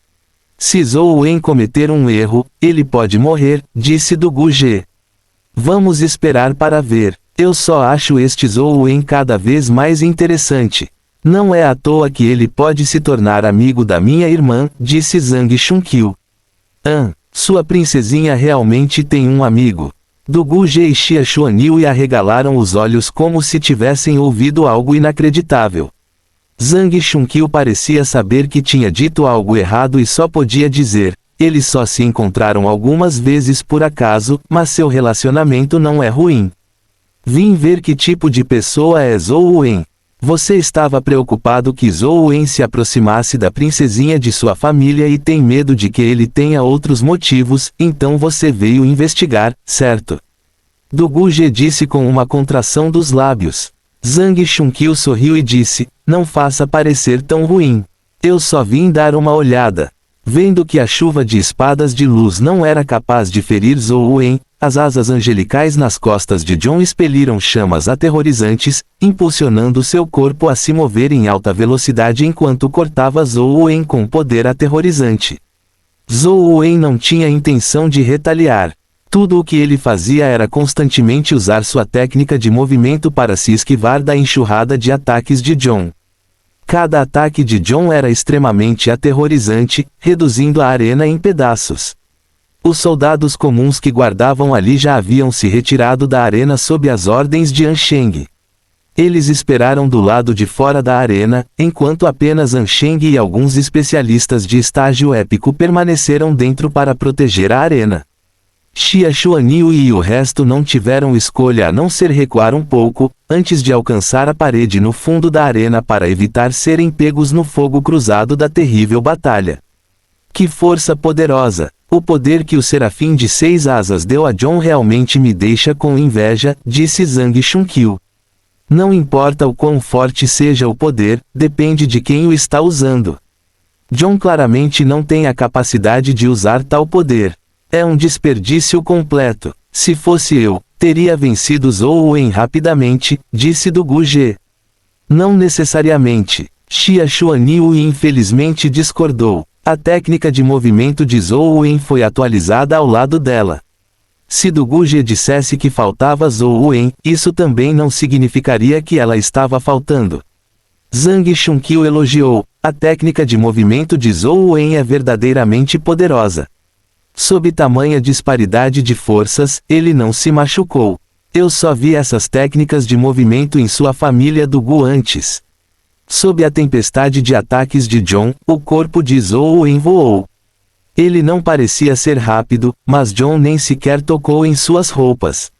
Se Zhou Wen cometer um erro, ele pode morrer, disse Du Guje. Vamos esperar para ver. Eu só acho este Zhou Wen cada vez mais interessante. Não é à toa que ele pode se tornar amigo da minha irmã, disse Zhang Xunkyu. Sua princesinha realmente tem um amigo. Du Guje e Xia Xuanyu arregalaram os olhos como se tivessem ouvido algo inacreditável. Zhang Xunkyu parecia saber que tinha dito algo errado e só podia dizer, eles só se encontraram algumas vezes por acaso, mas seu relacionamento não é ruim. Vim ver que tipo de pessoa é Zhou Wen. Você estava preocupado que Zhou Wen se aproximasse da princesinha de sua família e tem medo de que ele tenha outros motivos, então você veio investigar, certo? Du Guje disse com uma contração dos lábios. Zhang Xunkyu sorriu e disse, não faça parecer tão ruim. Eu só vim dar uma olhada. Vendo que a chuva de espadas de luz não era capaz de ferir Zhou Wen, as asas angelicais nas costas de John expeliram chamas aterrorizantes, impulsionando seu corpo a se mover em alta velocidade enquanto cortava Zhou Wen com poder aterrorizante. Zhou Wen não tinha intenção de retaliar. Tudo o que ele fazia era constantemente usar sua técnica de movimento para se esquivar da enxurrada de ataques de John. Cada ataque de John era extremamente aterrorizante, reduzindo a arena em pedaços. Os soldados comuns que guardavam ali já haviam se retirado da arena sob as ordens de Ansheng. Eles esperaram do lado de fora da arena, enquanto apenas Ansheng e alguns especialistas de estágio épico permaneceram dentro para proteger a arena. Xia Xuanyu e o resto não tiveram escolha a não ser recuar um pouco, antes de alcançar a parede no fundo da arena para evitar serem pegos no fogo cruzado da terrível batalha. Que força poderosa! O poder que o Serafim de 6 asas deu a John realmente me deixa com inveja, disse Zhang Xunkyu. Não importa o quão forte seja o poder, depende de quem o está usando. John claramente não tem a capacidade de usar tal poder. É um desperdício completo. Se fosse eu, teria vencido Zhou Wen rapidamente, disse Du Guje. Não necessariamente. Xia Xuanyu infelizmente discordou. A técnica de movimento de Zhou Wen foi atualizada ao lado dela. Se Du Guje dissesse que faltava Zhou Wen, isso também não significaria que ela estava faltando. Zhang Xunkyu elogiou. A técnica de movimento de Zhou Wen é verdadeiramente poderosa. Sob tamanha disparidade de forças, ele não se machucou. Eu só vi essas técnicas de movimento em sua família do Gu antes. Sob a tempestade de ataques de John, o corpo de Zhou Wen voou. Ele não parecia ser rápido, mas John nem sequer tocou em suas roupas.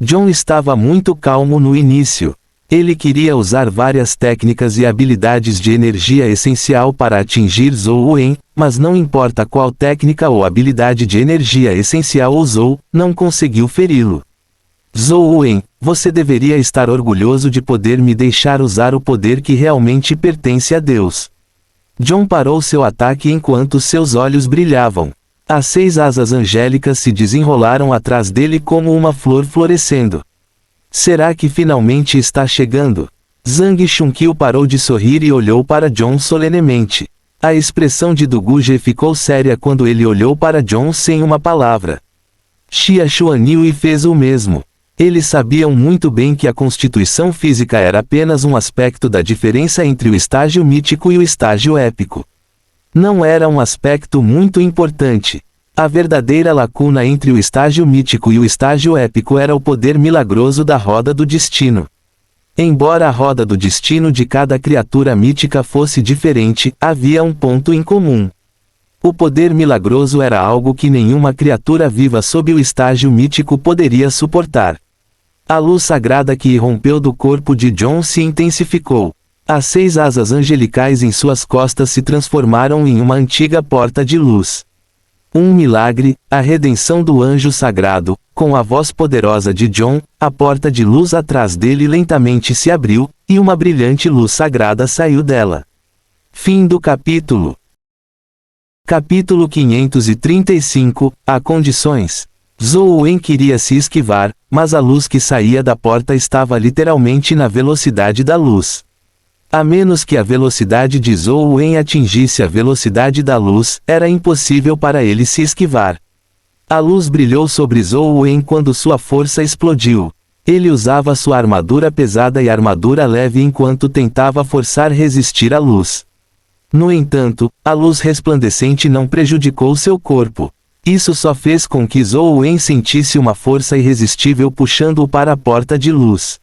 John estava muito calmo no início. Ele queria usar várias técnicas e habilidades de energia essencial para atingir Zhou Wen, mas não importa qual técnica ou habilidade de energia essencial usou, não conseguiu feri-lo. Zhou Wen, você deveria estar orgulhoso de poder me deixar usar o poder que realmente pertence a Deus. John parou seu ataque enquanto seus olhos brilhavam. As 6 asas angélicas se desenrolaram atrás dele como uma flor florescendo. Será que finalmente está chegando? Zhang Xunkyu parou de sorrir e olhou para John solenemente. A expressão de Du Guje ficou séria quando ele olhou para John sem uma palavra. Xia Xuanyu fez o mesmo. Eles sabiam muito bem que a constituição física era apenas um aspecto da diferença entre o estágio mítico e o estágio épico. Não era um aspecto muito importante. A verdadeira lacuna entre o estágio mítico e o estágio épico era o poder milagroso da roda do destino. Embora a roda do destino de cada criatura mítica fosse diferente, havia um ponto em comum. O poder milagroso era algo que nenhuma criatura viva sob o estágio mítico poderia suportar. A luz sagrada que irrompeu do corpo de John se intensificou. As 6 asas angelicais em suas costas se transformaram em uma antiga porta de luz. Um milagre, a redenção do anjo sagrado. Com a voz poderosa de John, a porta de luz atrás dele lentamente se abriu, e uma brilhante luz sagrada saiu dela. Fim do capítulo. Capítulo 535, Há condições. Zhou Wen queria se esquivar, mas a luz que saía da porta estava literalmente na velocidade da luz. A menos que a velocidade de Zhou Wen atingisse a velocidade da luz, era impossível para ele se esquivar. A luz brilhou sobre Zhou Wen quando sua força explodiu. Ele usava sua armadura pesada e armadura leve enquanto tentava forçar resistir à luz. No entanto, a luz resplandecente não prejudicou seu corpo. Isso só fez com que Zhou Wen sentisse uma força irresistível puxando-o para a porta de luz.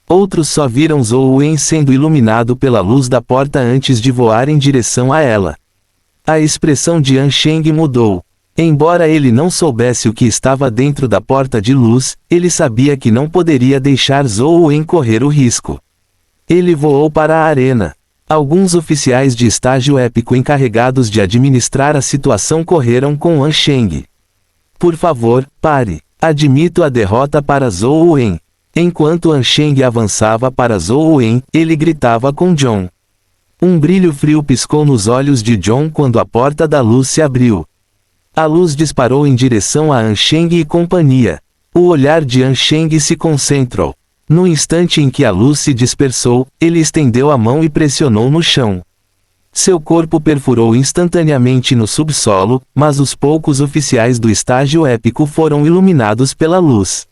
Outros só viram Zhou Wen sendo iluminado pela luz da porta antes de voar em direção a ela. A expressão de Ansheng mudou. Embora ele não soubesse o que estava dentro da porta de luz, ele sabia que não poderia deixar Zhou Wen correr o risco. Ele voou para a arena. Alguns oficiais de estágio épico encarregados de administrar a situação correram com Ansheng. Por favor, pare. Admito a derrota para Zhou Wen. Enquanto Ansheng avançava para Zhou Wen, ele gritava com John. Um brilho frio piscou nos olhos de John quando a porta da luz se abriu. A luz disparou em direção a Ansheng e companhia. O olhar de Ansheng se concentrou. No instante em que a luz se dispersou, ele estendeu a mão e pressionou no chão. Seu corpo perfurou instantaneamente no subsolo, mas os poucos oficiais do estágio épico foram iluminados pela luz.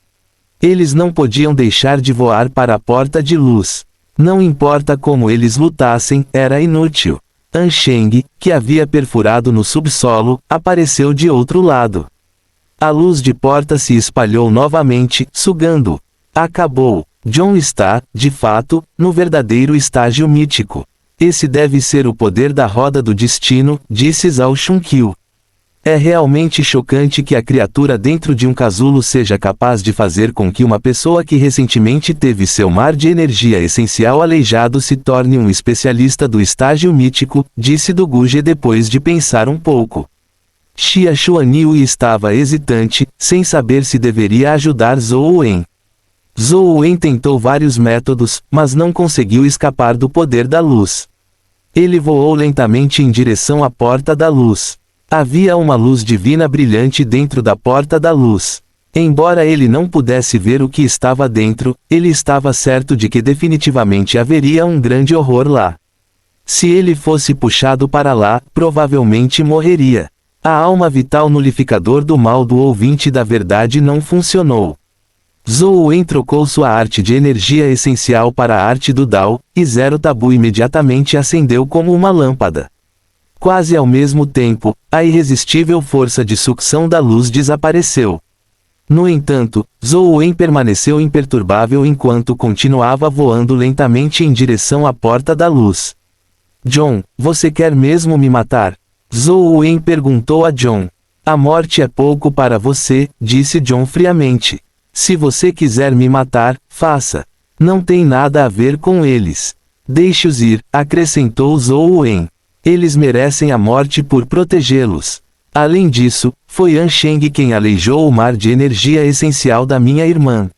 Eles não podiam deixar de voar para a porta de luz. Não importa como eles lutassem, era inútil. Ansheng, que havia perfurado no subsolo, apareceu de outro lado. A luz de porta se espalhou novamente, sugando. Acabou. John está, de fato, no verdadeiro estágio mítico. Esse deve ser o poder da roda do destino, disse Zhao Xunkyu. É realmente chocante que a criatura dentro de um casulo seja capaz de fazer com que uma pessoa que recentemente teve seu mar de energia essencial aleijado se torne um especialista do estágio mítico, disse Doguji depois de pensar um pouco. Xia Xuanyue estava hesitante, sem saber se deveria ajudar Zhou Wen. Zhou Wen tentou vários métodos, mas não conseguiu escapar do poder da luz. Ele voou lentamente em direção à porta da luz. Havia uma luz divina brilhante dentro da porta da luz. Embora ele não pudesse ver o que estava dentro, ele estava certo de que definitivamente haveria um grande horror lá. Se ele fosse puxado para lá, provavelmente morreria. A alma vital nulificador do mal do ouvinte da verdade não funcionou. Zhou Wen trocou sua arte de energia essencial para a arte do Dao, e Zero Tabu imediatamente acendeu como uma lâmpada. Quase ao mesmo tempo, a irresistível força de sucção da luz desapareceu. No entanto, Zhou Wen permaneceu imperturbável enquanto continuava voando lentamente em direção à porta da luz. John, você quer mesmo me matar? Zhou Wen perguntou a John. A morte é pouco para você, disse John friamente. Se você quiser me matar, faça. Não tem nada a ver com eles. Deixe-os ir, acrescentou Zhou Wen. Eles merecem a morte por protegê-los. Além disso, foi Ansheng quem aleijou o mar de energia essencial da minha irmã.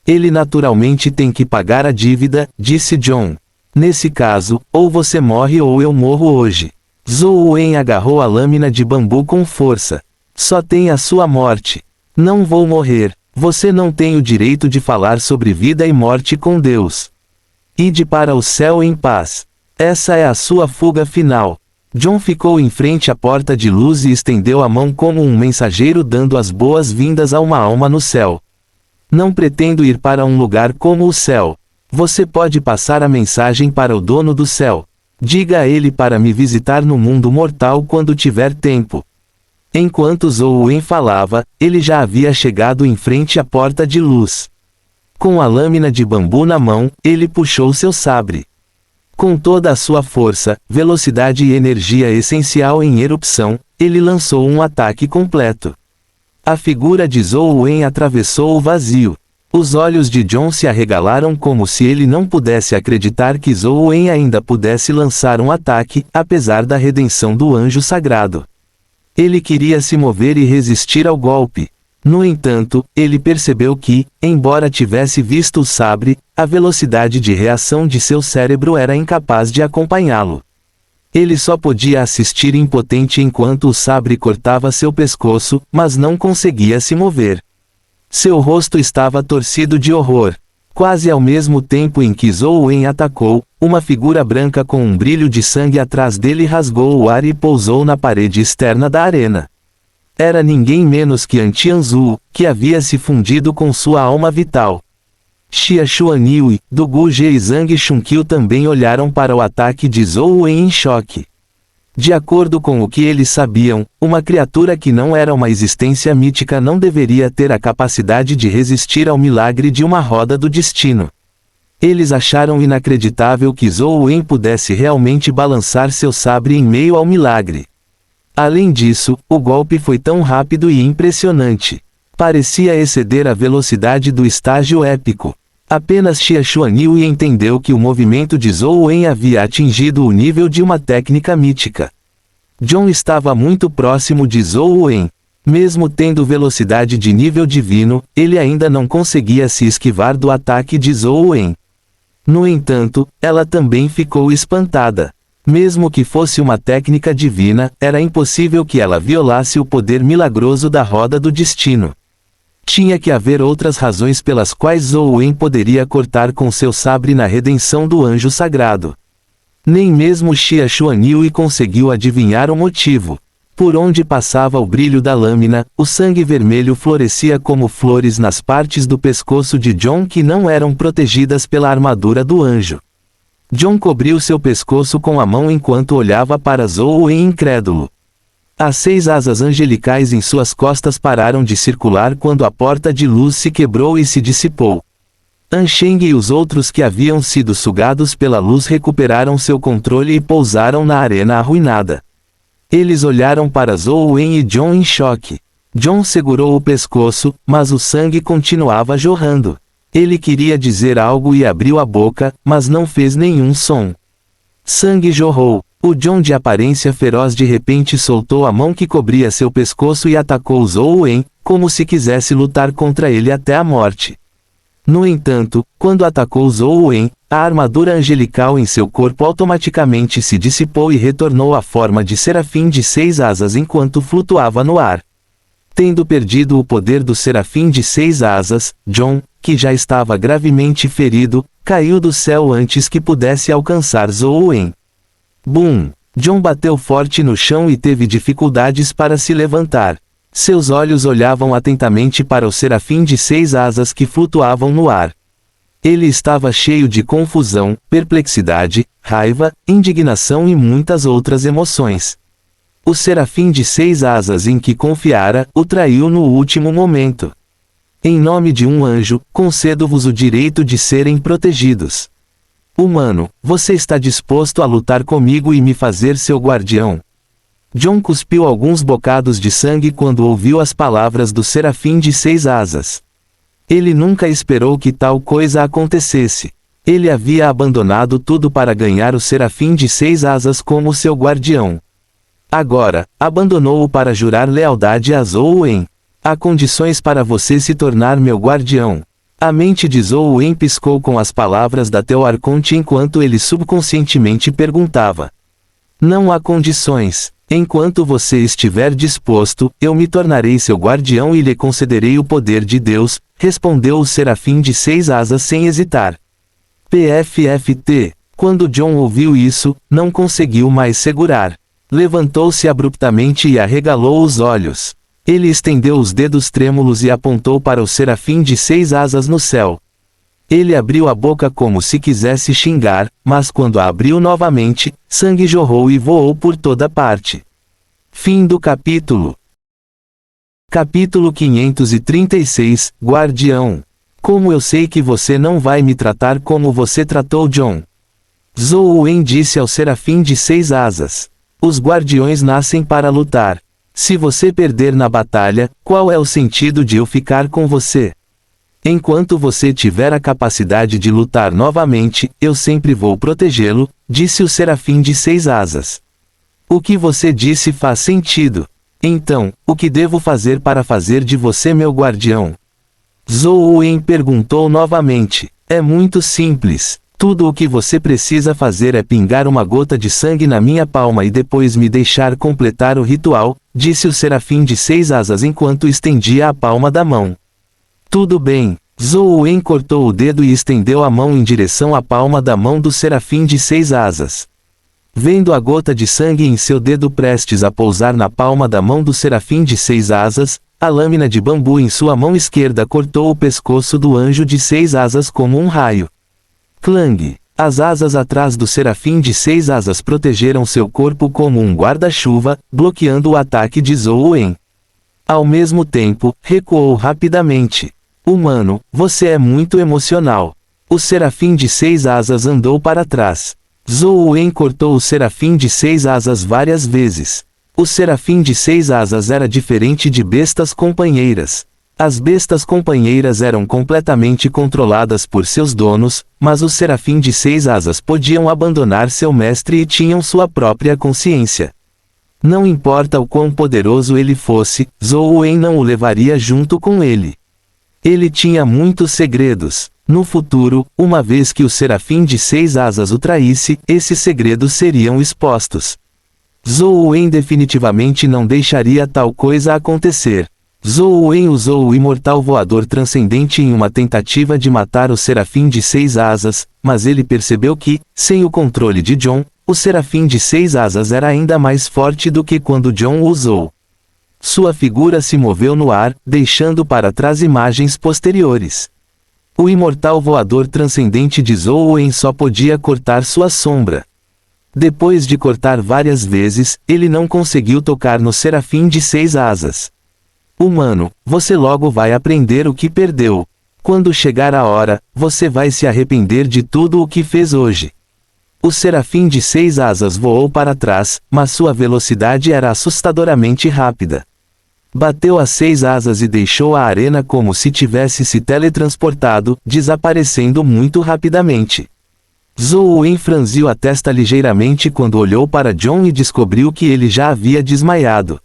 Ele naturalmente tem que pagar a dívida, disse John. Nesse caso, ou você morre ou eu morro hoje. Zhou Wen agarrou a lâmina de bambu com força. Só tem a sua morte. Não vou morrer. Você não tem o direito de falar sobre vida e morte com Deus. Ide para o céu em paz. Essa é a sua fuga final. John ficou em frente à porta de luz e estendeu a mão como um mensageiro dando as boas-vindas a uma alma no céu. Não pretendo ir para um lugar como o céu. Você pode passar a mensagem para o dono do céu. Diga a ele para me visitar no mundo mortal quando tiver tempo. Enquanto Zhou Wen falava, ele já havia chegado em frente à porta de luz. Com a lâmina de bambu na mão, ele puxou seu sabre. Com toda a sua força, velocidade e energia essencial em erupção, ele lançou um ataque completo. A figura de Zhou Wen atravessou o vazio. Os olhos de John se arregalaram como se ele não pudesse acreditar que Zhou Wen ainda pudesse lançar um ataque, apesar da redenção do anjo sagrado. Ele queria se mover e resistir ao golpe. No entanto, ele percebeu que, embora tivesse visto o sabre, a velocidade de reação de seu cérebro era incapaz de acompanhá-lo. Ele só podia assistir impotente enquanto o sabre cortava seu pescoço, mas não conseguia se mover. Seu rosto estava torcido de horror. Quase ao mesmo tempo em que Zhou Wen atacou, uma figura branca com um brilho de sangue atrás dele rasgou o ar e pousou na parede externa da arena. Era ninguém menos que An Tianzu, que havia se fundido com sua alma vital. Xia Xuanyu e, do Gu Ge e Zhang Chunqiu também olharam para o ataque de Zhou Wen em choque. De acordo com o que eles sabiam, uma criatura que não era uma existência mítica não deveria ter a capacidade de resistir ao milagre de uma roda do destino. Eles acharam inacreditável que Zhou Wen pudesse realmente balançar seu sabre em meio ao milagre. Além disso, o golpe foi tão rápido e impressionante. Parecia exceder a velocidade do estágio épico. Apenas Xia Xuanyu entendeu que o movimento de Zhou Wen havia atingido o nível de uma técnica mítica. John estava muito próximo de Zhou Wen. Mesmo tendo velocidade de nível divino, ele ainda não conseguia se esquivar do ataque de Zhou Wen. No entanto, ela também ficou espantada. Mesmo que fosse uma técnica divina, era impossível que ela violasse o poder milagroso da roda do destino. Tinha que haver outras razões pelas quais Zhou Wen poderia cortar com seu sabre na redenção do anjo sagrado. Nem mesmo Xia Xuanyu conseguiu adivinhar o motivo. Por onde passava o brilho da lâmina, o sangue vermelho florescia como flores nas partes do pescoço de John que não eram protegidas pela armadura do anjo. John cobriu seu pescoço com a mão enquanto olhava para Zhou Wen incrédulo. As 6 asas angelicais em suas costas pararam de circular quando a porta de luz se quebrou e se dissipou. Ansheng e os outros que haviam sido sugados pela luz recuperaram seu controle e pousaram na arena arruinada. Eles olharam para Zhou Wen e John em choque. John segurou o pescoço, mas o sangue continuava jorrando. Ele queria dizer algo e abriu a boca, mas não fez nenhum som. Sangue jorrou. O John de aparência feroz de repente soltou a mão que cobria seu pescoço e atacou Zhou Wen, como se quisesse lutar contra ele até a morte. No entanto, quando atacou Zhou Wen, a armadura angelical em seu corpo automaticamente se dissipou e retornou à forma de serafim de 6 asas enquanto flutuava no ar. Tendo perdido o poder do serafim de 6 asas, John, que já estava gravemente ferido, caiu do céu antes que pudesse alcançar Zhou Wen. Bum! John bateu forte no chão e teve dificuldades para se levantar. Seus olhos olhavam atentamente para o serafim de 6 asas que flutuavam no ar. Ele estava cheio de confusão, perplexidade, raiva, indignação e muitas outras emoções. O serafim de 6 asas em que confiara, o traiu no último momento. Em nome de um anjo, concedo-vos o direito de serem protegidos. Humano, você está disposto a lutar comigo e me fazer seu guardião? John cuspiu alguns bocados de sangue quando ouviu as palavras do serafim de 6 asas. Ele nunca esperou que tal coisa acontecesse. Ele havia abandonado tudo para ganhar o serafim de 6 asas como seu guardião. Agora, abandonou-o para jurar lealdade a Zhou Wen. Há condições para você se tornar meu guardião. A mente de Zhou Wen piscou com as palavras da Teu Arconte enquanto ele subconscientemente perguntava. Não há condições. Enquanto você estiver disposto, eu me tornarei seu guardião e lhe concederei o poder de Deus, respondeu o serafim de 6 asas sem hesitar. PFFT. Quando John ouviu isso, não conseguiu mais segurar. Levantou-se abruptamente e arregalou os olhos. Ele estendeu os dedos trêmulos e apontou para o serafim de 6 asas no céu. Ele abriu a boca como se quisesse xingar, mas quando a abriu novamente, sangue jorrou e voou por toda parte. Fim do capítulo. Capítulo 536, Guardião. Como eu sei que você não vai me tratar como você tratou Jon? Zhou Wen disse ao serafim de 6 asas. Os guardiões nascem para lutar. Se você perder na batalha, qual é o sentido de eu ficar com você? Enquanto você tiver a capacidade de lutar novamente, eu sempre vou protegê-lo, disse o serafim de 6 asas. O que você disse faz sentido. Então, o que devo fazer para fazer de você meu guardião? Zhou Wen perguntou novamente. É muito simples. Tudo o que você precisa fazer é pingar uma gota de sangue na minha palma e depois me deixar completar o ritual, disse o serafim de 6 asas enquanto estendia a palma da mão. Tudo bem. Zhou Wen cortou o dedo e estendeu a mão em direção à palma da mão do serafim de 6 asas. Vendo a gota de sangue em seu dedo prestes a pousar na palma da mão do serafim de 6 asas, a lâmina de bambu em sua mão esquerda cortou o pescoço do anjo de 6 asas como um raio. Clang! As asas atrás do serafim de 6 asas protegeram seu corpo como um guarda-chuva, bloqueando o ataque de Zhou Wen. Ao mesmo tempo, recuou rapidamente. Humano, você é muito emocional. O serafim de 6 asas andou para trás. Zhou Wen cortou o serafim de 6 asas várias vezes. O serafim de 6 asas era diferente de bestas companheiras. As bestas companheiras eram completamente controladas por seus donos, mas o serafim de 6 asas podiam abandonar seu mestre e tinham sua própria consciência. Não importa o quão poderoso ele fosse, Zhou Wen não o levaria junto com ele. Ele tinha muitos segredos. No futuro, uma vez que o serafim de 6 asas o traísse, esses segredos seriam expostos. Zhou Wen definitivamente não deixaria tal coisa acontecer. Zhou Wen usou o imortal voador transcendente em uma tentativa de matar o serafim de 6 asas, mas ele percebeu que, sem o controle de Jon, o serafim de 6 asas era ainda mais forte do que quando Jon o usou. Sua figura se moveu no ar, deixando para trás imagens posteriores. O imortal voador transcendente de Zhou Wen só podia cortar sua sombra. Depois de cortar várias vezes, ele não conseguiu tocar no serafim de 6 asas. Humano, você logo vai aprender o que perdeu. Quando chegar a hora, você vai se arrepender de tudo o que fez hoje. O serafim de 6 asas voou para trás, mas sua velocidade era assustadoramente rápida. Bateu as 6 asas e deixou a arena como se tivesse se teletransportado, desaparecendo muito rapidamente. Zhou Wen franziu a testa ligeiramente quando olhou para Jon e descobriu que ele já havia desmaiado.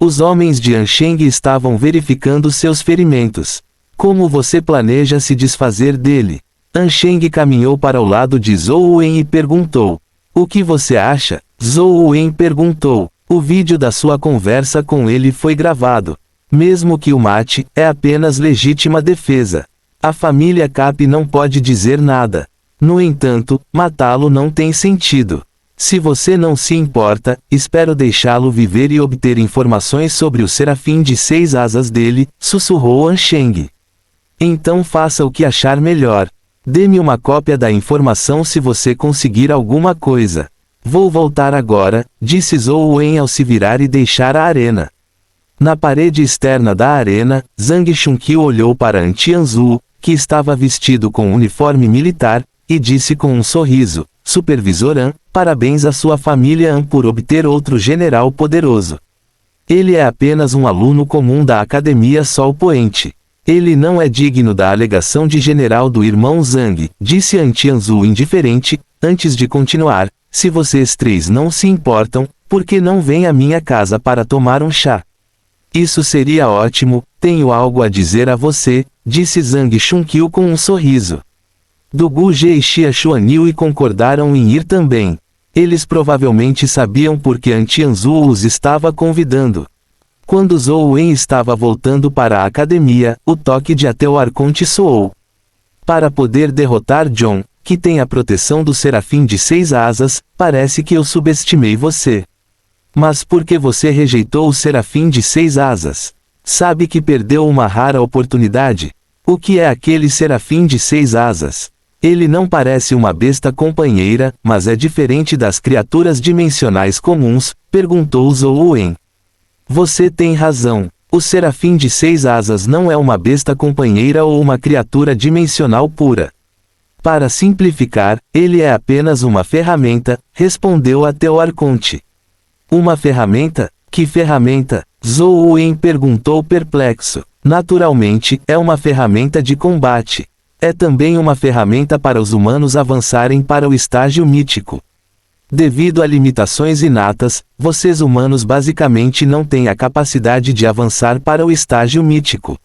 Os homens de Ansheng estavam verificando seus ferimentos. Como você planeja se desfazer dele? Ansheng caminhou para o lado de Zhou Wen e perguntou. O que você acha? Zhou Wen perguntou. O vídeo da sua conversa com ele foi gravado. Mesmo que o mate, é apenas legítima defesa. A família Cap não pode dizer nada. No entanto, matá-lo não tem sentido. Se você não se importa, espero deixá-lo viver e obter informações sobre o serafim de 6 asas dele, sussurrou Ansheng. Então faça o que achar melhor. Dê-me uma cópia da informação se você conseguir alguma coisa. Vou voltar agora, disse Zhou Wen ao se virar e deixar a arena. Na parede externa da arena, Zhang Xunkyu olhou para An Tianzu, que estava vestido com um uniforme militar, e disse com um sorriso, Supervisor An, parabéns à sua família An por obter outro general poderoso. Ele é apenas um aluno comum da Academia Sol Poente. Ele não é digno da alegação de general do irmão Zhang, disse An Tianzu indiferente, antes de continuar. Se vocês 3 não se importam, por que não vêm à minha casa para tomar um chá? Isso seria ótimo, tenho algo a dizer a você, disse Zhang Xunkyu com um sorriso. Du Guje e Xia Xuanil concordaram em ir também. Eles provavelmente sabiam porque An Tianzu os estava convidando. Quando Zhou Wen estava voltando para a academia, o toque de até o arconte soou. Para poder derrotar Jon, que tem a proteção do serafim de 6 asas, parece que eu subestimei você. Mas por que você rejeitou o serafim de 6 asas? Sabe que perdeu uma rara oportunidade? O que é aquele serafim de 6 asas? Ele não parece uma besta companheira, mas é diferente das criaturas dimensionais comuns, perguntou Zhou. Você tem razão. O serafim de 6 asas não é uma besta companheira ou uma criatura dimensional pura. Para simplificar, ele é apenas uma ferramenta, respondeu Ateu Arconte. Uma ferramenta? Que ferramenta? Zhou perguntou perplexo. Naturalmente, é uma ferramenta de combate. É também uma ferramenta para os humanos avançarem para o estágio mítico. Devido a limitações inatas, vocês humanos basicamente não têm a capacidade de avançar para o estágio mítico.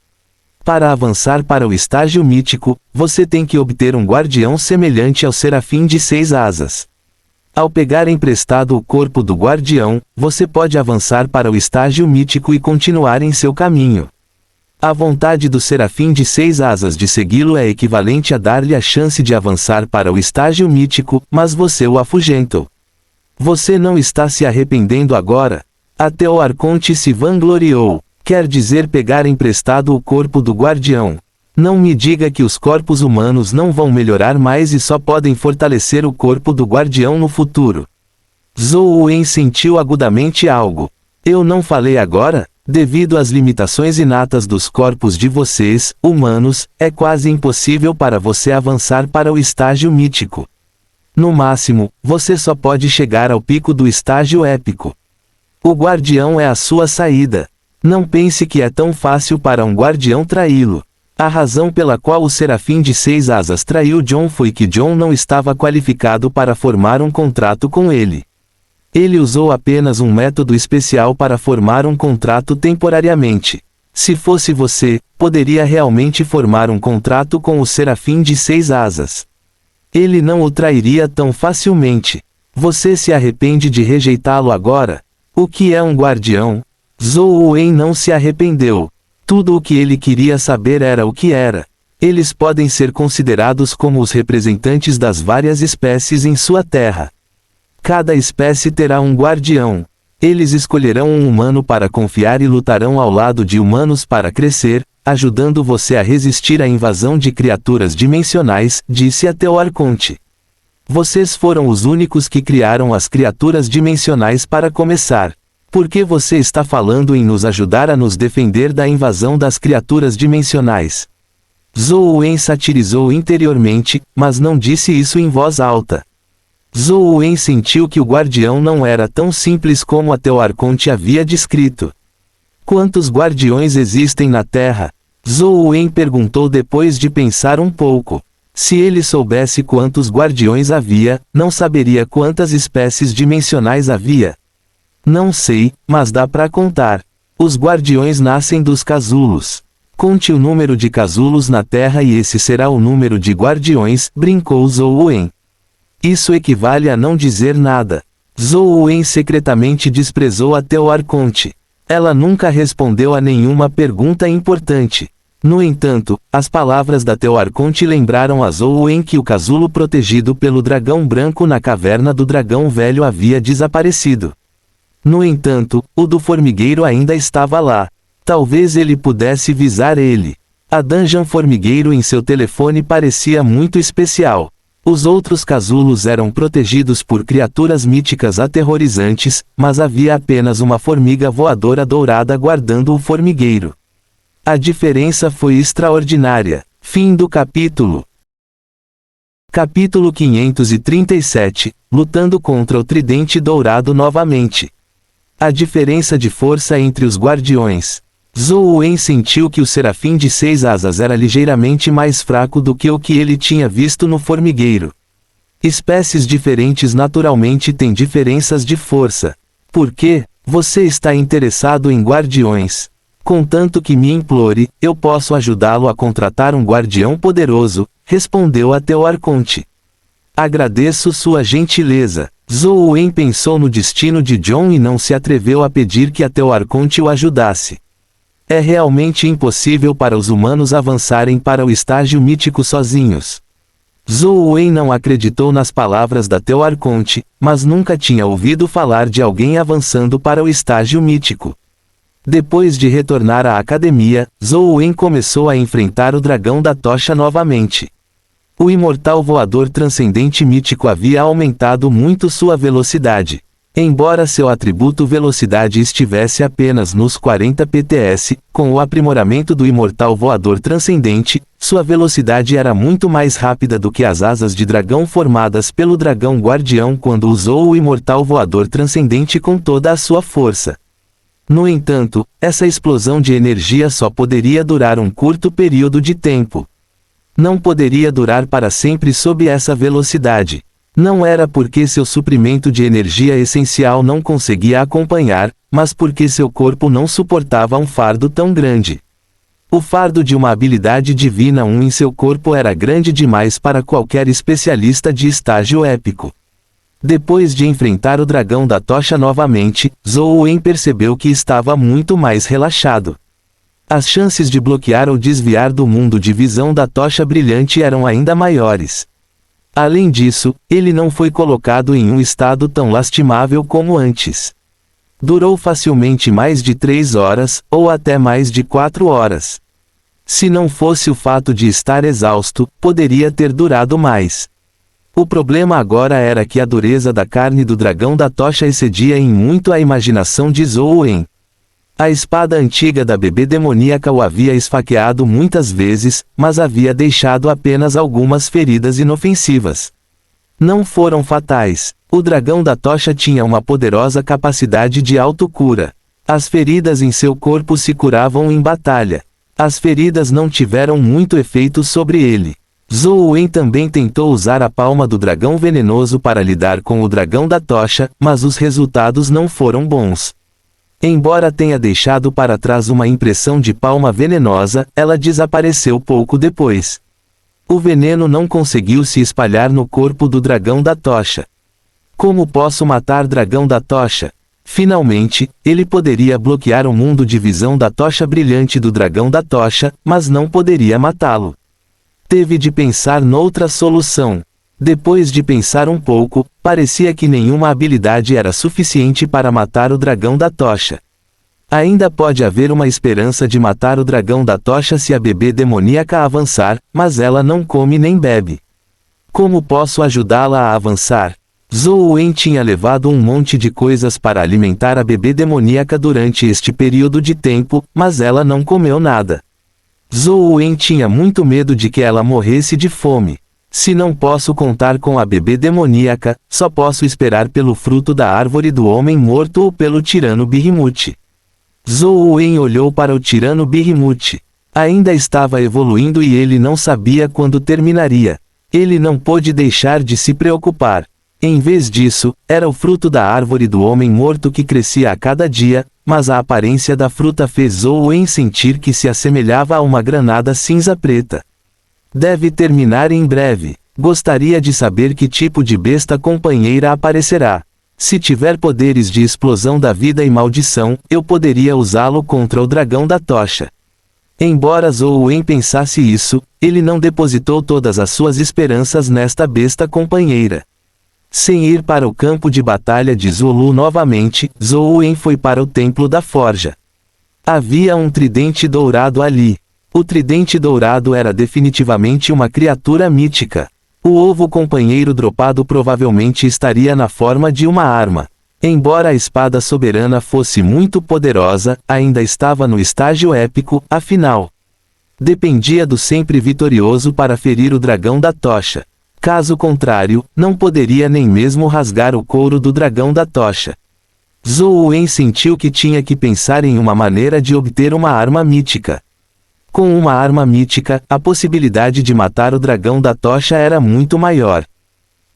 Para avançar para o estágio mítico, você tem que obter um guardião semelhante ao serafim de 6 asas. Ao pegar emprestado o corpo do guardião, você pode avançar para o estágio mítico e continuar em seu caminho. A vontade do serafim de 6 asas de segui-lo é equivalente a dar-lhe a chance de avançar para o estágio mítico, mas você o afugentou. Você não está se arrependendo agora? Ateu Arconte se vangloriou. Quer dizer pegar emprestado o corpo do guardião. Não me diga que os corpos humanos não vão melhorar mais e só podem fortalecer o corpo do guardião no futuro. Zhou sentiu agudamente algo. Eu não falei agora? Devido às limitações inatas dos corpos de vocês, humanos, é quase impossível para você avançar para o estágio mítico. No máximo, você só pode chegar ao pico do estágio épico. O guardião é a sua saída. Não pense que é tão fácil para um guardião traí-lo. A razão pela qual o serafim de 6 asas traiu John foi que John não estava qualificado para formar um contrato com ele. Ele usou apenas um método especial para formar um contrato temporariamente. Se fosse você, poderia realmente formar um contrato com o serafim de 6 asas. Ele não o trairia tão facilmente. Você se arrepende de rejeitá-lo agora? O que é um guardião? Zhou não se arrependeu. Tudo o que ele queria saber era o que era. Eles podem ser considerados como os representantes das várias espécies em sua terra. Cada espécie terá um guardião. Eles escolherão um humano para confiar e lutarão ao lado de humanos para crescer, ajudando você a resistir à invasão de criaturas dimensionais, disse Ateu Arconte. Vocês foram os únicos que criaram as criaturas dimensionais para começar. Por que você está falando em nos ajudar a nos defender da invasão das criaturas dimensionais? Zhou satirizou interiormente, mas não disse isso em voz alta. Zhou sentiu que o guardião não era tão simples como Ateu Arconte havia descrito. Quantos guardiões existem na Terra? Zhou perguntou depois de pensar um pouco. Se ele soubesse quantos guardiões havia, não saberia quantas espécies dimensionais havia. Não sei, mas dá para contar. Os guardiões nascem dos casulos. Conte o número de casulos na Terra e esse será o número de guardiões, brincou Zhou. Isso equivale a não dizer nada. Zhou secretamente desprezou Ateu Arconte. Ela nunca respondeu a nenhuma pergunta importante. No entanto, as palavras da Ateu Arconte lembraram a Zhou que o casulo protegido pelo dragão branco na caverna do dragão velho havia desaparecido. No entanto, o do formigueiro ainda estava lá. Talvez ele pudesse visar ele. A dungeon formigueiro em seu telefone parecia muito especial. Os outros casulos eram protegidos por criaturas míticas aterrorizantes, mas havia apenas uma formiga voadora dourada guardando o formigueiro. A diferença foi extraordinária. Fim do capítulo. Capítulo 537, lutando contra o tridente dourado novamente. A diferença de força entre os guardiões. Zhou sentiu que o serafim de 6 asas era ligeiramente mais fraco do que o que ele tinha visto no formigueiro. Espécies diferentes naturalmente têm diferenças de força. Por quê? Você está interessado em guardiões. Contanto que me implore, eu posso ajudá-lo a contratar um guardião poderoso, respondeu Ateu Arconte. Agradeço sua gentileza. Zhou pensou no destino de John e não se atreveu a pedir que Ateu Arconte o ajudasse. É realmente impossível para os humanos avançarem para o estágio mítico sozinhos. Zhou Wen não acreditou nas palavras da Teu-Arconte, mas nunca tinha ouvido falar de alguém avançando para o estágio mítico. Depois de retornar à academia, Zhou Wen começou a enfrentar o dragão da tocha novamente. O imortal voador transcendente mítico havia aumentado muito sua velocidade. Embora seu atributo velocidade estivesse apenas nos 40 pts, com o aprimoramento do imortal voador transcendente, sua velocidade era muito mais rápida do que as asas de dragão formadas pelo dragão guardião quando usou o imortal voador transcendente com toda a sua força. No entanto, essa explosão de energia só poderia durar um curto período de tempo. Não poderia durar para sempre sob essa velocidade. Não era porque seu suprimento de energia essencial não conseguia acompanhar, mas porque seu corpo não suportava um fardo tão grande. O fardo de uma habilidade divina em seu corpo era grande demais para qualquer especialista de estágio épico. Depois de enfrentar o dragão da tocha novamente, Zhou Wen percebeu que estava muito mais relaxado. As chances de bloquear ou desviar do mundo de visão da tocha brilhante eram ainda maiores. Além disso, ele não foi colocado em um estado tão lastimável como antes. Durou facilmente mais de 3 horas, ou até mais de 4 horas. Se não fosse o fato de estar exausto, poderia ter durado mais. O problema agora era que a dureza da carne do dragão da tocha excedia em muito a imaginação de Zhou Wen. A espada antiga da bebê demoníaca o havia esfaqueado muitas vezes, mas havia deixado apenas algumas feridas inofensivas. Não foram fatais. O dragão da tocha tinha uma poderosa capacidade de autocura. As feridas em seu corpo se curavam em batalha. As feridas não tiveram muito efeito sobre ele. Zhou Wen também tentou usar a palma do dragão venenoso para lidar com o dragão da tocha, mas os resultados não foram bons. Embora tenha deixado para trás uma impressão de palma venenosa, ela desapareceu pouco depois. O veneno não conseguiu se espalhar no corpo do dragão da tocha. Como posso matar dragão da tocha? Finalmente, ele poderia bloquear o mundo de visão da tocha brilhante do dragão da tocha, mas não poderia matá-lo. Teve de pensar noutra solução. Depois de pensar um pouco, parecia que nenhuma habilidade era suficiente para matar o dragão da tocha. Ainda pode haver uma esperança de matar o dragão da tocha se a bebê demoníaca avançar, mas ela não come nem bebe. Como posso ajudá-la a avançar? Zhou Wen tinha levado um monte de coisas para alimentar a bebê demoníaca durante este período de tempo, mas ela não comeu nada. Zhou Wen tinha muito medo de que ela morresse de fome. Se não posso contar com a bebê demoníaca, só posso esperar pelo fruto da árvore do homem morto ou pelo tirano Birrimut. Zhou Wen olhou para o tirano Birrimut. Ainda estava evoluindo e ele não sabia quando terminaria. Ele não pôde deixar de se preocupar. Em vez disso, era o fruto da árvore do homem morto que crescia a cada dia, mas a aparência da fruta fez Zhou Wen sentir que se assemelhava a uma granada cinza preta. Deve terminar em breve. Gostaria de saber que tipo de besta companheira aparecerá. Se tiver poderes de explosão da vida e maldição, eu poderia usá-lo contra o dragão da tocha. Embora Zhou Wen pensasse isso, ele não depositou todas as suas esperanças nesta besta companheira. Sem ir para o campo de batalha de Zulu novamente, Zhou Wen foi para o templo da forja. Havia um tridente dourado ali. O tridente dourado era definitivamente uma criatura mítica. O ovo companheiro dropado provavelmente estaria na forma de uma arma. Embora a espada soberana fosse muito poderosa, ainda estava no estágio épico, afinal. Dependia do sempre vitorioso para ferir o dragão da tocha. Caso contrário, não poderia nem mesmo rasgar o couro do dragão da tocha. Zhou Wen sentiu que tinha que pensar em uma maneira de obter uma arma mítica. Com uma arma mítica, a possibilidade de matar o dragão da tocha era muito maior.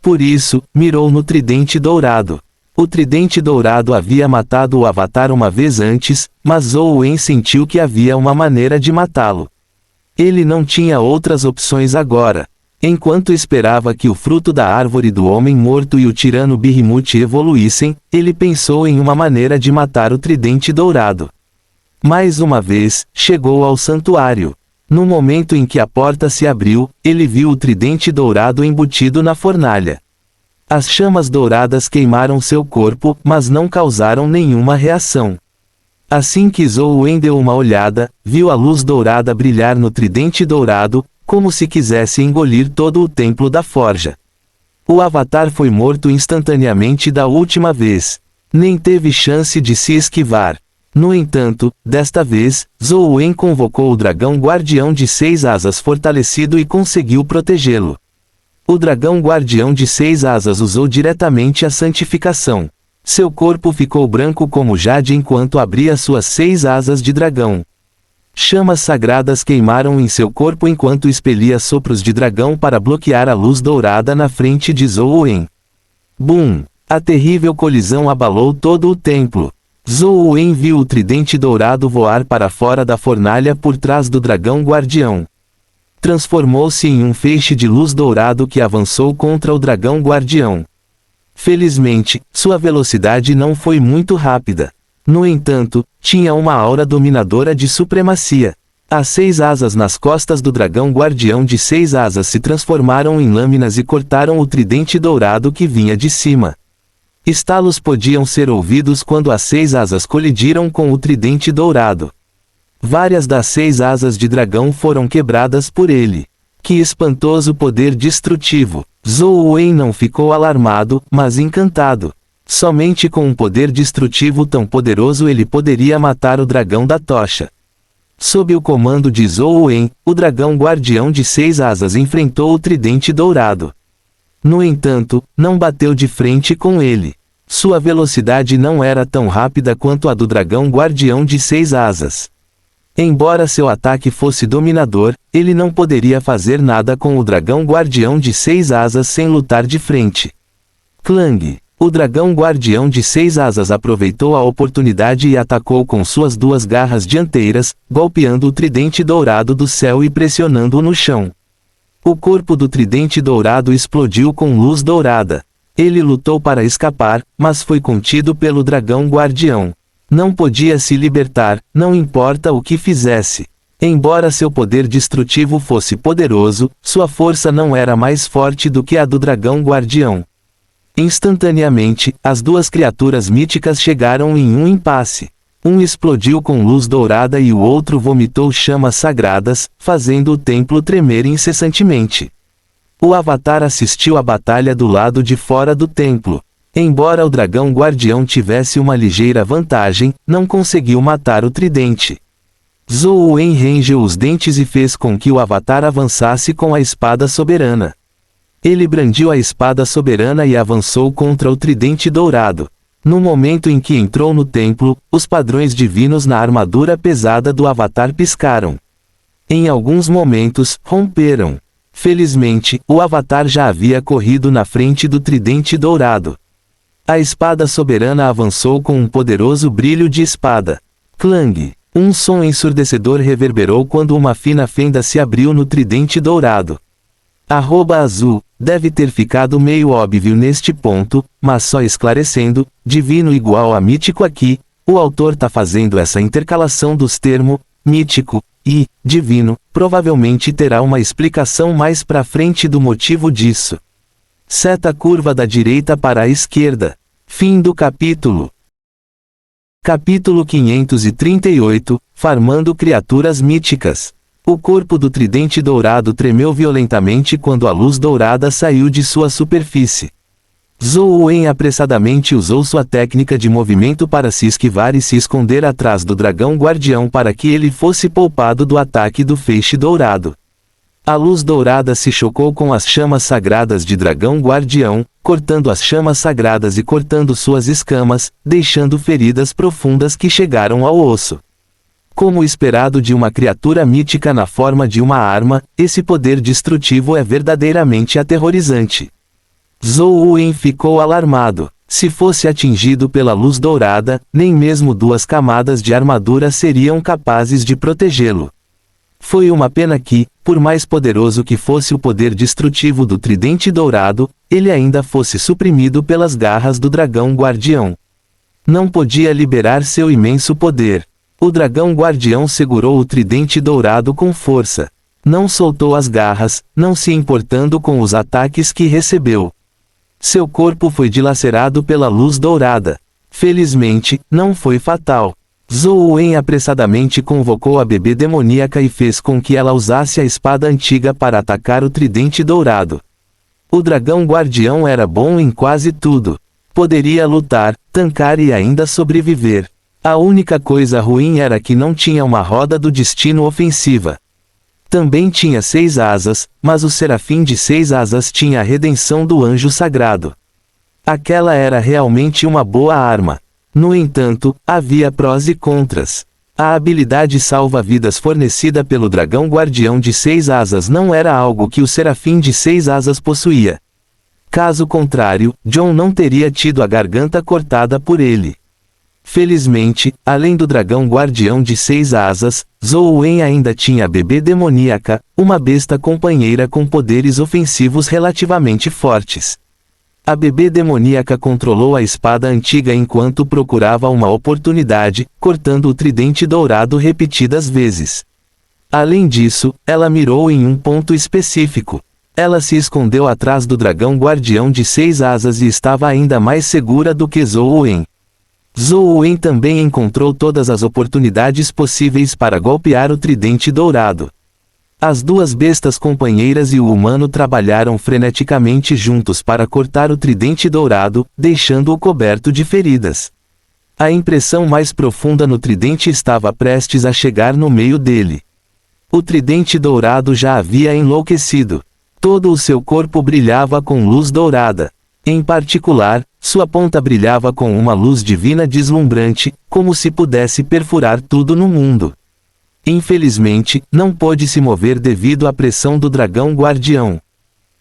Por isso, mirou no tridente dourado. O tridente dourado havia matado o Avatar uma vez antes, mas Zhou Wen sentiu que havia uma maneira de matá-lo. Ele não tinha outras opções agora. Enquanto esperava que o fruto da árvore do homem morto e o tirano Birrimut evoluíssem, ele pensou em uma maneira de matar o tridente dourado. Mais uma vez, chegou ao santuário. No momento em que a porta se abriu, ele viu o tridente dourado embutido na fornalha. As chamas douradas queimaram seu corpo, mas não causaram nenhuma reação. Assim que Zhou deu uma olhada, viu a luz dourada brilhar no tridente dourado, como se quisesse engolir todo o templo da forja. O Avatar foi morto instantaneamente da última vez. Nem teve chance de se esquivar. No entanto, desta vez, Zhou convocou o dragão guardião de 6 asas fortalecido e conseguiu protegê-lo. O dragão guardião de 6 asas usou diretamente a santificação. Seu corpo ficou branco como jade enquanto abria suas 6 asas de dragão. Chamas sagradas queimaram em seu corpo enquanto expelia sopros de dragão para bloquear a luz dourada na frente de Zhou. Bum! A terrível colisão abalou todo o templo. Zhou viu o tridente dourado voar para fora da fornalha por trás do dragão guardião. Transformou-se em um feixe de luz dourado que avançou contra o dragão guardião. Felizmente, sua velocidade não foi muito rápida. No entanto, tinha uma aura dominadora de supremacia. As 6 asas nas costas do dragão guardião de 6 asas se transformaram em lâminas e cortaram o tridente dourado que vinha de cima. Estalos podiam ser ouvidos quando as 6 asas colidiram com o tridente dourado. Várias das 6 asas de dragão foram quebradas por ele. Que espantoso poder destrutivo! Zhou não ficou alarmado, mas encantado. Somente com um poder destrutivo tão poderoso ele poderia matar o dragão da tocha. Sob o comando de Zhou, o dragão guardião de 6 asas enfrentou o tridente dourado. No entanto, não bateu de frente com ele. Sua velocidade não era tão rápida quanto a do dragão guardião de 6 asas. Embora seu ataque fosse dominador, ele não poderia fazer nada com o dragão guardião de 6 asas sem lutar de frente. Clang! O dragão guardião de 6 asas aproveitou a oportunidade e atacou com suas 2 garras dianteiras, golpeando o tridente dourado do céu e pressionando-o no chão. O corpo do tridente dourado explodiu com luz dourada. Ele lutou para escapar, mas foi contido pelo dragão guardião. Não podia se libertar, não importa o que fizesse. Embora seu poder destrutivo fosse poderoso, sua força não era mais forte do que a do dragão guardião. Instantaneamente, as 2 criaturas míticas chegaram em um impasse. Um explodiu com luz dourada e o outro vomitou chamas sagradas, fazendo o templo tremer incessantemente. O Avatar assistiu à batalha do lado de fora do templo. Embora o dragão guardião tivesse uma ligeira vantagem, não conseguiu matar o tridente. Zhou rangeu os dentes e fez com que o Avatar avançasse com a espada soberana. Ele brandiu a espada soberana e avançou contra o tridente dourado. No momento em que entrou no templo, os padrões divinos na armadura pesada do Avatar piscaram. Em alguns momentos, romperam. Felizmente, o Avatar já havia corrido na frente do tridente dourado. A espada soberana avançou com um poderoso brilho de espada. Clang! Um som ensurdecedor reverberou quando uma fina fenda se abriu no tridente dourado. @azul, deve ter ficado meio óbvio neste ponto, mas só esclarecendo, divino igual a mítico aqui, o autor tá fazendo essa intercalação dos termos, mítico, e, divino, provavelmente terá uma explicação mais pra frente do motivo disso. Seta curva da direita para a esquerda. Fim do capítulo. Capítulo 538, Farmando criaturas míticas. O corpo do tridente dourado tremeu violentamente quando a luz dourada saiu de sua superfície. Zhou apressadamente usou sua técnica de movimento para se esquivar e se esconder atrás do dragão guardião para que ele fosse poupado do ataque do feixe dourado. A luz dourada se chocou com as chamas sagradas de dragão guardião, cortando as chamas sagradas e cortando suas escamas, deixando feridas profundas que chegaram ao osso. Como esperado de uma criatura mítica na forma de uma arma, esse poder destrutivo é verdadeiramente aterrorizante. Zhou ficou alarmado. Se fosse atingido pela luz dourada, nem mesmo 2 camadas de armadura seriam capazes de protegê-lo. Foi uma pena que, por mais poderoso que fosse o poder destrutivo do tridente dourado, ele ainda fosse suprimido pelas garras do dragão guardião. Não podia liberar seu imenso poder. O dragão guardião segurou o tridente dourado com força. Não soltou as garras, não se importando com os ataques que recebeu. Seu corpo foi dilacerado pela luz dourada. Felizmente, não foi fatal. Zhou Wen apressadamente convocou a bebê demoníaca e fez com que ela usasse a espada antiga para atacar o tridente dourado. O dragão guardião era bom em quase tudo. Poderia lutar, tancar e ainda sobreviver. A única coisa ruim era que não tinha uma roda do destino ofensiva. Também tinha 6 asas, mas o serafim de 6 asas tinha a redenção do anjo sagrado. Aquela era realmente uma boa arma. No entanto, havia prós e contras. A habilidade salva-vidas fornecida pelo dragão guardião de 6 asas não era algo que o serafim de 6 asas possuía. Caso contrário, John não teria tido a garganta cortada por ele. Felizmente, além do dragão guardião de 6 asas, Zhou Wen ainda tinha a bebê demoníaca, uma besta companheira com poderes ofensivos relativamente fortes. A bebê demoníaca controlou a espada antiga enquanto procurava uma oportunidade, cortando o tridente dourado repetidas vezes. Além disso, ela mirou em um ponto específico. Ela se escondeu atrás do dragão guardião de 6 asas e estava ainda mais segura do que Zhou Wen. Zhou Wen também encontrou todas as oportunidades possíveis para golpear o tridente dourado. As duas bestas companheiras e o humano trabalharam freneticamente juntos para cortar o tridente dourado, deixando-o coberto de feridas. A impressão mais profunda no tridente estava prestes a chegar no meio dele. O tridente dourado já havia enlouquecido. Todo o seu corpo brilhava com luz dourada. Em particular, sua ponta brilhava com uma luz divina deslumbrante, como se pudesse perfurar tudo no mundo. Infelizmente, não pôde se mover devido à pressão do dragão guardião.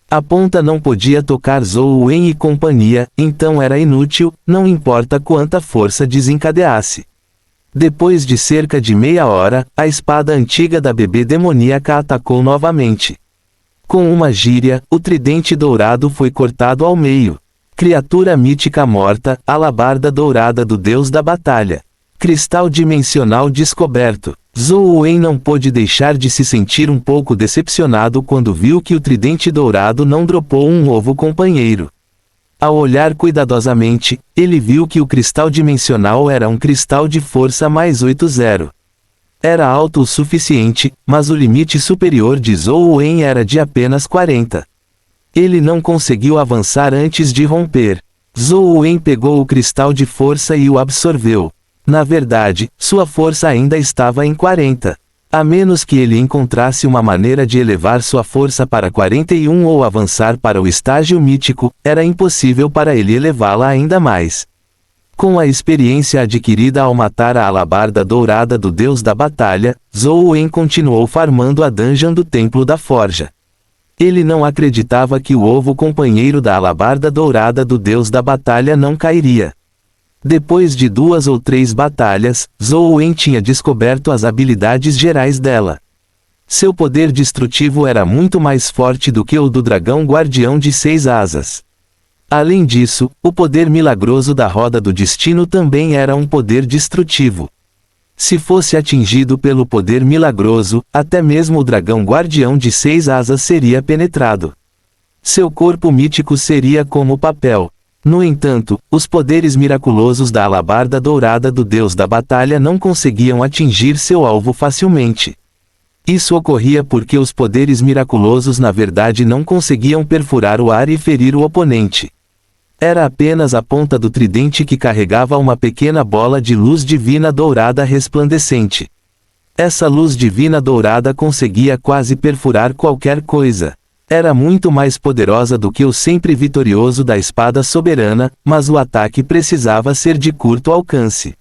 A ponta não podia tocar Zhou Wen e companhia, então era inútil, não importa quanta força desencadeasse. Depois de cerca de meia hora, a espada antiga da bebê demoníaca atacou novamente. Com uma gíria, o tridente dourado foi cortado ao meio. Criatura mítica morta, alabarda dourada do deus da batalha. Cristal dimensional descoberto. Zhou Wen não pôde deixar de se sentir um pouco decepcionado quando viu que o tridente dourado não dropou um ovo companheiro. Ao olhar cuidadosamente, ele viu que o cristal dimensional era um cristal de força mais 80. Era alto o suficiente, mas o limite superior de Zhou Wen era de apenas 40. Ele não conseguiu avançar antes de romper. Zhou Wen pegou o cristal de força e o absorveu. Na verdade, sua força ainda estava em 40. A menos que ele encontrasse uma maneira de elevar sua força para 41 ou avançar para o estágio mítico, era impossível para ele elevá-la ainda mais. Com a experiência adquirida ao matar a alabarda dourada do deus da batalha, Zhou Wen continuou farmando a dungeon do Templo da Forja. Ele não acreditava que o ovo companheiro da alabarda dourada do deus da batalha não cairia. Depois de 2 ou 3 batalhas, Zhou Wen tinha descoberto as habilidades gerais dela. Seu poder destrutivo era muito mais forte do que o do dragão guardião de 6 asas. Além disso, o poder milagroso da Roda do Destino também era um poder destrutivo. Se fosse atingido pelo poder milagroso, até mesmo o dragão guardião de 6 asas seria penetrado. Seu corpo mítico seria como papel. No entanto, os poderes miraculosos da alabarda dourada do deus da batalha não conseguiam atingir seu alvo facilmente. Isso ocorria porque os poderes miraculosos na verdade não conseguiam perfurar o ar e ferir o oponente. Era apenas a ponta do tridente que carregava uma pequena bola de luz divina dourada resplandecente. Essa luz divina dourada conseguia quase perfurar qualquer coisa. Era muito mais poderosa do que o sempre vitorioso da espada soberana, mas o ataque precisava ser de curto alcance.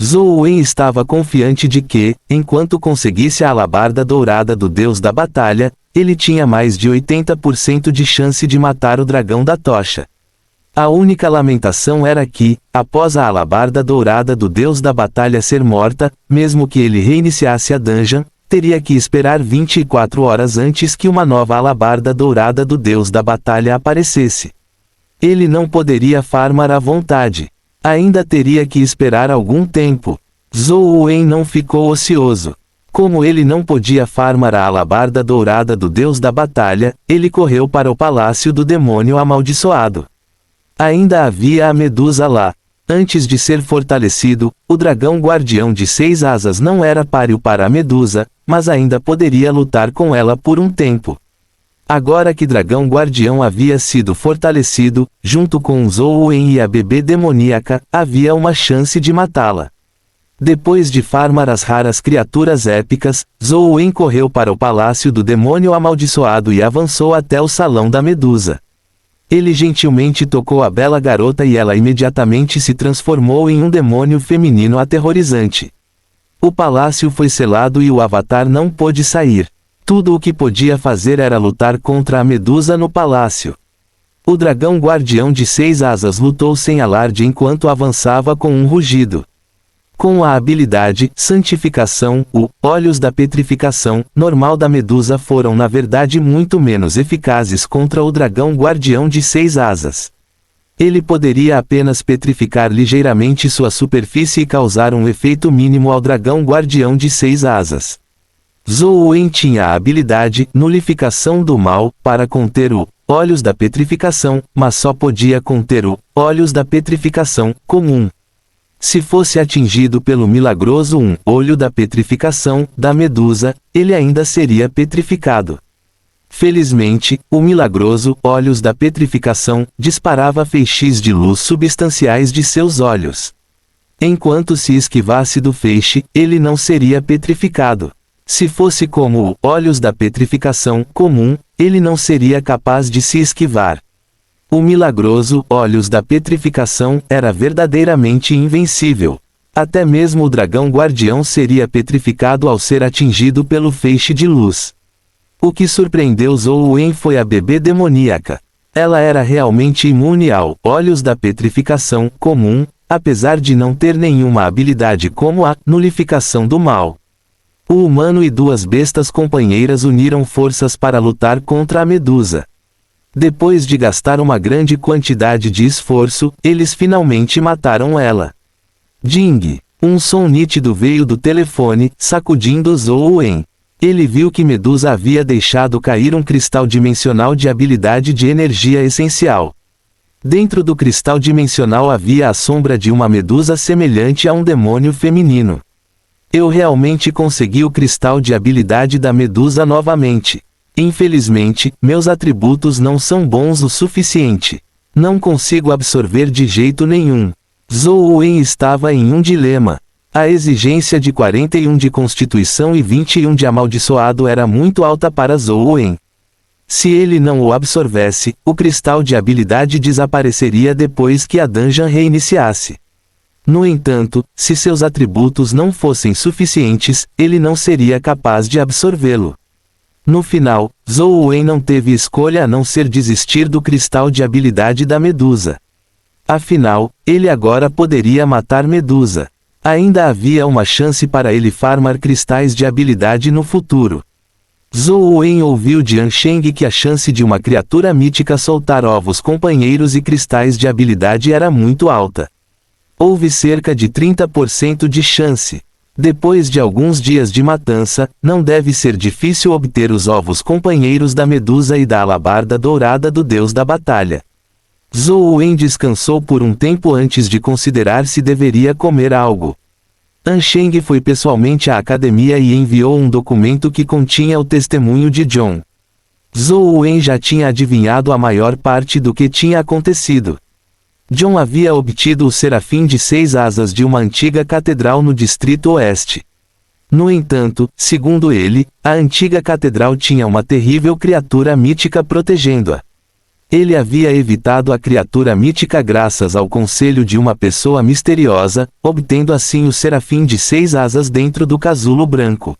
Zhou Wen estava confiante de que, enquanto conseguisse a alabarda dourada do deus da batalha, ele tinha mais de 80% de chance de matar o dragão da tocha. A única lamentação era que, após a alabarda dourada do deus da batalha ser morta, mesmo que ele reiniciasse a dungeon, teria que esperar 24 horas antes que uma nova alabarda dourada do deus da batalha aparecesse. Ele não poderia farmar à vontade. Ainda teria que esperar algum tempo. Zhou Wen não ficou ocioso. Como ele não podia farmar a alabarda dourada do deus da batalha, ele correu para o palácio do demônio amaldiçoado. Ainda havia a Medusa lá. Antes de ser fortalecido, o dragão guardião de 6 asas não era páreo para a Medusa, mas ainda poderia lutar com ela por um tempo. Agora que dragão guardião havia sido fortalecido, junto com Zhou Wen e a bebê demoníaca, havia uma chance de matá-la. Depois de farmar as raras criaturas épicas, Zhou Wen correu para o palácio do demônio amaldiçoado e avançou até o salão da Medusa. Ele gentilmente tocou a bela garota e ela imediatamente se transformou em um demônio feminino aterrorizante. O palácio foi selado e o Avatar não pôde sair. Tudo o que podia fazer era lutar contra a Medusa no palácio. O dragão guardião de 6 asas lutou sem alarde enquanto avançava com um rugido. Com a habilidade Santificação, Olhos da Petrificação, normal da Medusa foram na verdade muito menos eficazes contra o dragão guardião de 6 asas. Ele poderia apenas petrificar ligeiramente sua superfície e causar um efeito mínimo ao dragão guardião de 6 asas. Zhou Wen tinha a habilidade Nulificação do Mal, para conter o Olhos da Petrificação, mas só podia conter o Olhos da Petrificação comum. Se fosse atingido pelo milagroso Olho da Petrificação, da Medusa, ele ainda seria petrificado. Felizmente, o milagroso Olhos da Petrificação disparava feixes de luz substanciais de seus olhos. Enquanto se esquivasse do feixe, ele não seria petrificado. Se fosse como o Olhos da Petrificação comum, ele não seria capaz de se esquivar. O milagroso Olhos da Petrificação era verdadeiramente invencível. Até mesmo o dragão guardião seria petrificado ao ser atingido pelo feixe de luz. O que surpreendeu Zhou Wen foi a bebê demoníaca. Ela era realmente imune ao Olhos da Petrificação comum, apesar de não ter nenhuma habilidade como a Nulificação do Mal. O humano e 2 bestas companheiras uniram forças para lutar contra a Medusa. Depois de gastar uma grande quantidade de esforço, eles finalmente mataram ela. Ding! Um som nítido veio do telefone, sacudindo Zhou Wen. Ele viu que Medusa havia deixado cair um cristal dimensional de habilidade de energia essencial. Dentro do cristal dimensional havia a sombra de uma Medusa semelhante a um demônio feminino. Eu realmente consegui o cristal de habilidade da Medusa novamente. Infelizmente, meus atributos não são bons o suficiente. Não consigo absorver de jeito nenhum. Zhou Wen estava em um dilema. A exigência de 41 de constituição e 21 de amaldiçoado era muito alta para Zhou Wen. Se ele não o absorvesse, o cristal de habilidade desapareceria depois que a dungeon reiniciasse. No entanto, se seus atributos não fossem suficientes, ele não seria capaz de absorvê-lo. No final, Zhou Wen não teve escolha a não ser desistir do cristal de habilidade da Medusa. Afinal, ele agora poderia matar Medusa. Ainda havia uma chance para ele farmar cristais de habilidade no futuro. Zhou Wen ouviu de Ansheng que a chance de uma criatura mítica soltar ovos companheiros e cristais de habilidade era muito alta. Houve cerca de 30% de chance. Depois de alguns dias de matança, não deve ser difícil obter os ovos companheiros da Medusa e da alabarda dourada do deus da batalha. Zhou Wen descansou por um tempo antes de considerar se deveria comer algo. Ansheng foi pessoalmente à academia e enviou um documento que continha o testemunho de John. Zhou Wen já tinha adivinhado a maior parte do que tinha acontecido. John havia obtido o serafim de 6 asas de uma antiga catedral no Distrito Oeste. No entanto, segundo ele, a antiga catedral tinha uma terrível criatura mítica protegendo-a. Ele havia evitado a criatura mítica graças ao conselho de uma pessoa misteriosa, obtendo assim o serafim de 6 asas dentro do casulo branco.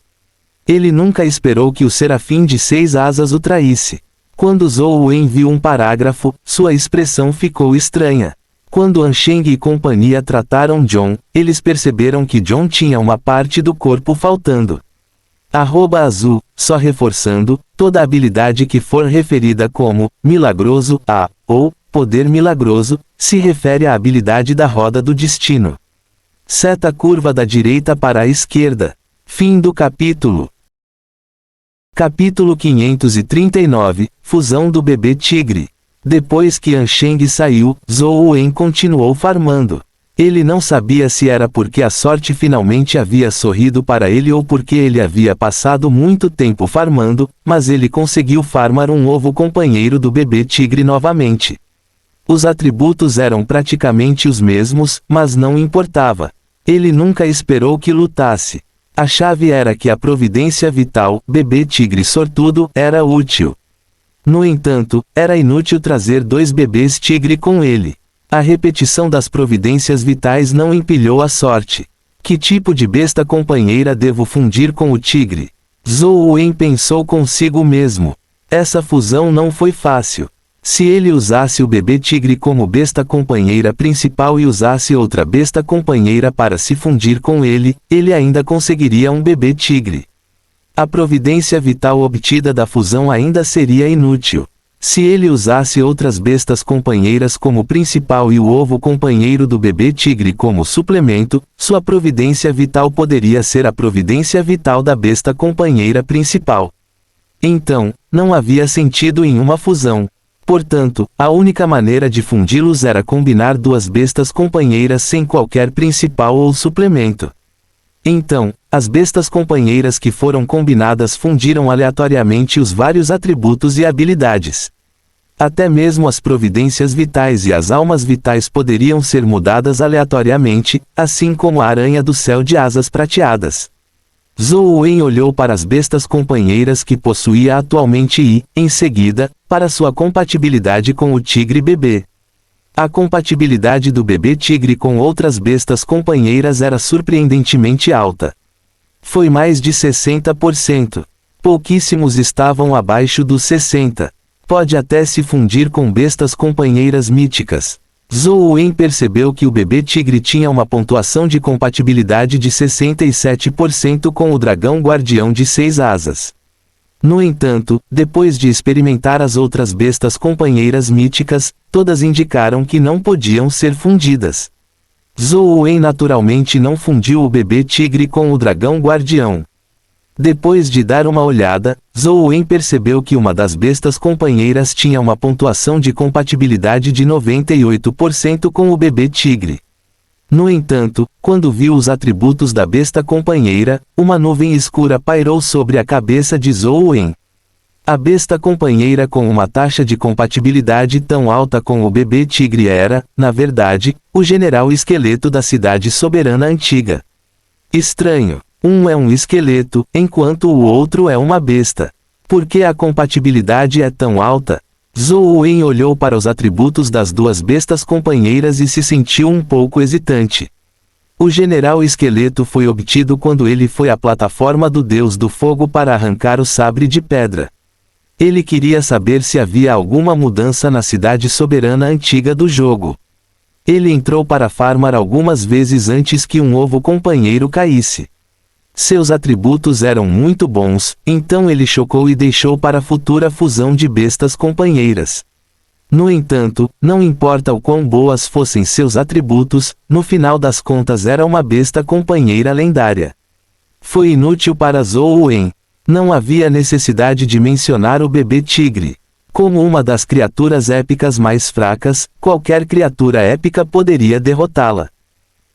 Ele nunca esperou que o serafim de 6 asas o traísse. Quando Zhou Wen viu um parágrafo, sua expressão ficou estranha. Quando Ansheng e companhia trataram John, eles perceberam que John tinha uma parte do corpo faltando. @azul, só reforçando, toda habilidade que for referida como milagroso ou poder milagroso, se refere à habilidade da roda do destino. Seta curva da direita para a esquerda. Fim do capítulo. Capítulo 539, Fusão do bebê tigre. Depois que Ansheng saiu, Zhou Wen continuou farmando. Ele não sabia se era porque a sorte finalmente havia sorrido para ele ou porque ele havia passado muito tempo farmando, mas ele conseguiu farmar um novo companheiro do bebê tigre novamente. Os atributos eram praticamente os mesmos, mas não importava. Ele nunca esperou que lutasse. A chave era que a providência vital, bebê tigre sortudo, era útil. No entanto, era inútil trazer 2 bebês tigre com ele. A repetição das providências vitais não empilhou a sorte. Que tipo de besta companheira devo fundir com o tigre? Zhou Wen pensou consigo mesmo. Essa fusão não foi fácil. Se ele usasse o bebê tigre como besta companheira principal e usasse outra besta companheira para se fundir com ele, ele ainda conseguiria um bebê tigre. A providência vital obtida da fusão ainda seria inútil. Se ele usasse outras bestas companheiras como principal e o ovo companheiro do bebê tigre como suplemento, sua providência vital poderia ser a providência vital da besta companheira principal. Então, não havia sentido em uma fusão. Portanto, a única maneira de fundi-los era combinar 2 bestas companheiras sem qualquer principal ou suplemento. Então, as bestas companheiras que foram combinadas fundiram aleatoriamente os vários atributos e habilidades. Até mesmo as providências vitais e as almas vitais poderiam ser mudadas aleatoriamente, assim como a aranha do céu de asas prateadas. Zhou Wen olhou para as bestas companheiras que possuía atualmente e, em seguida, para sua compatibilidade com o tigre bebê. A compatibilidade do bebê tigre com outras bestas companheiras era surpreendentemente alta. Foi mais de 60%. Pouquíssimos estavam abaixo dos 60%. Pode até se fundir com bestas companheiras míticas. Zhou Wen percebeu que o bebê tigre tinha uma pontuação de compatibilidade de 67% com o dragão guardião de 6 asas. No entanto, depois de experimentar as outras bestas companheiras míticas, todas indicaram que não podiam ser fundidas. Zhou Wen naturalmente não fundiu o bebê tigre com o dragão guardião. Depois de dar uma olhada, Zhou Wen percebeu que uma das bestas companheiras tinha uma pontuação de compatibilidade de 98% com o bebê tigre. No entanto, quando viu os atributos da besta companheira, uma nuvem escura pairou sobre a cabeça de Zhou Wen. A besta companheira com uma taxa de compatibilidade tão alta com o bebê tigre era, na verdade, o general esqueleto da cidade soberana antiga. Estranho. Um é um esqueleto, enquanto o outro é uma besta. Por que a compatibilidade é tão alta? Zhou Wen olhou para os atributos das 2 bestas companheiras e se sentiu um pouco hesitante. O general esqueleto foi obtido quando ele foi à plataforma do Deus do Fogo para arrancar o sabre de pedra. Ele queria saber se havia alguma mudança na cidade soberana antiga do jogo. Ele entrou para farmar algumas vezes antes que um ovo companheiro caísse. Seus atributos eram muito bons, então ele chocou e deixou para a futura fusão de bestas companheiras. No entanto, não importa o quão boas fossem seus atributos, no final das contas era uma besta companheira lendária. Foi inútil para Zhou Wen. Não havia necessidade de mencionar o bebê tigre. Como uma das criaturas épicas mais fracas, qualquer criatura épica poderia derrotá-la.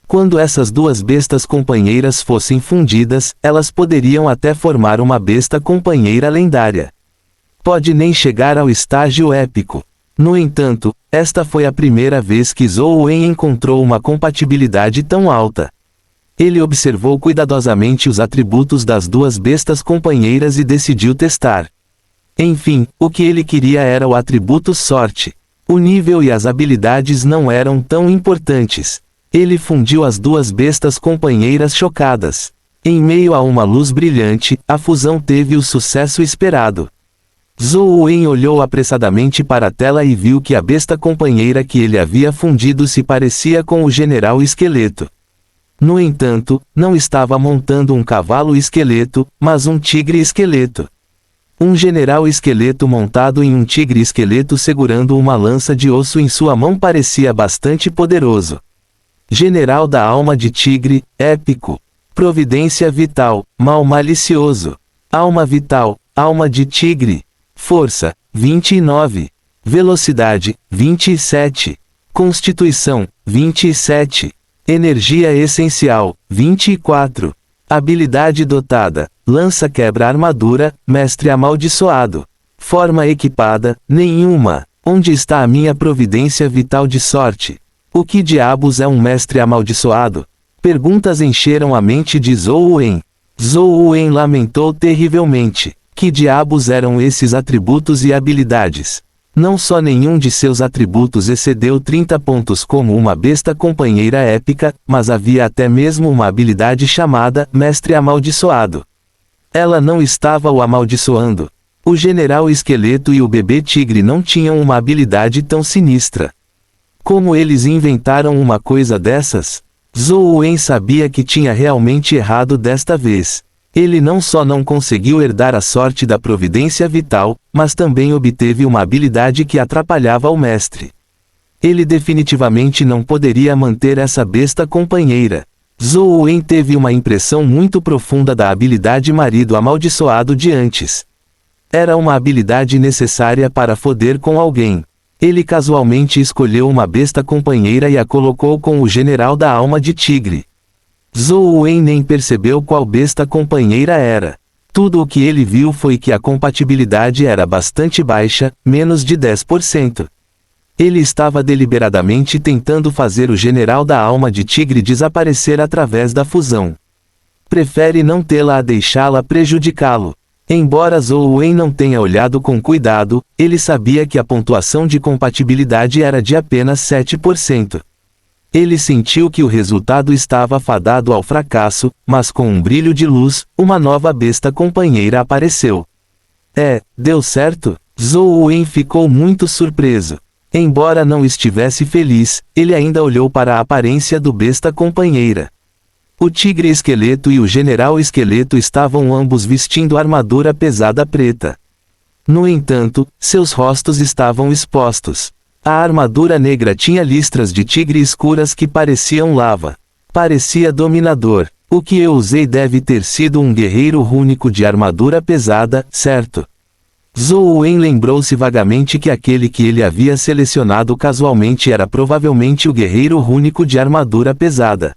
Quando essas 2 bestas companheiras fossem fundidas, elas poderiam até formar uma besta companheira lendária. Pode nem chegar ao estágio épico. No entanto, esta foi a primeira vez que Zhou Wen encontrou uma compatibilidade tão alta. Ele observou cuidadosamente os atributos das 2 bestas companheiras e decidiu testar. Enfim, o que ele queria era o atributo sorte. O nível e as habilidades não eram tão importantes. Ele fundiu as 2 bestas companheiras chocadas. Em meio a uma luz brilhante, a fusão teve o sucesso esperado. Zhou Wen olhou apressadamente para a tela e viu que a besta companheira que ele havia fundido se parecia com o general esqueleto. No entanto, não estava montando um cavalo esqueleto, mas um tigre esqueleto. Um general esqueleto montado em um tigre esqueleto segurando uma lança de osso em sua mão parecia bastante poderoso. General da alma de tigre, épico. Providência vital, mal malicioso. Alma vital, alma de tigre. Força, 29. Velocidade, 27. Constituição, 27. Energia essencial, 24. Habilidade dotada, lança quebra armadura, mestre amaldiçoado. Forma equipada, nenhuma. Onde está a minha providência vital de sorte? O que diabos é um mestre amaldiçoado? Perguntas encheram a mente de Zhou Wen. Zhou Wen lamentou terrivelmente. Que diabos eram esses atributos e habilidades? Não só nenhum de seus atributos excedeu 30 pontos como uma besta companheira épica, mas havia até mesmo uma habilidade chamada Mestre Amaldiçoado. Ela não estava o amaldiçoando. O General Esqueleto e o Bebê Tigre não tinham uma habilidade tão sinistra. Como eles inventaram uma coisa dessas? Zhou Wen sabia que tinha realmente errado desta vez. Ele não só não conseguiu herdar a sorte da providência vital, mas também obteve uma habilidade que atrapalhava o mestre. Ele definitivamente não poderia manter essa besta companheira. Zhou Wen teve uma impressão muito profunda da habilidade marido amaldiçoado de antes. Era uma habilidade necessária para foder com alguém. Ele casualmente escolheu uma besta companheira e a colocou com o general da alma de tigre. Zhou Wen nem percebeu qual besta companheira era. Tudo o que ele viu foi que a compatibilidade era bastante baixa, menos de 10%. Ele estava deliberadamente tentando fazer o general da alma de tigre desaparecer através da fusão. Prefere não tê-la a deixá-la prejudicá-lo. Embora Zhou Wen não tenha olhado com cuidado, ele sabia que a pontuação de compatibilidade era de apenas 7%. Ele sentiu que o resultado estava fadado ao fracasso, mas com um brilho de luz, uma nova besta companheira apareceu. Deu certo? Zhou Wen ficou muito surpreso. Embora não estivesse feliz, ele ainda olhou para a aparência do besta companheira. O tigre esqueleto e o general esqueleto estavam ambos vestindo armadura pesada preta. No entanto, seus rostos estavam expostos. A armadura negra tinha listras de tigre escuras que pareciam lava. Parecia dominador. O que eu usei deve ter sido um guerreiro rúnico de armadura pesada, certo? Zhou Wen lembrou-se vagamente que aquele que ele havia selecionado casualmente era provavelmente o guerreiro rúnico de armadura pesada.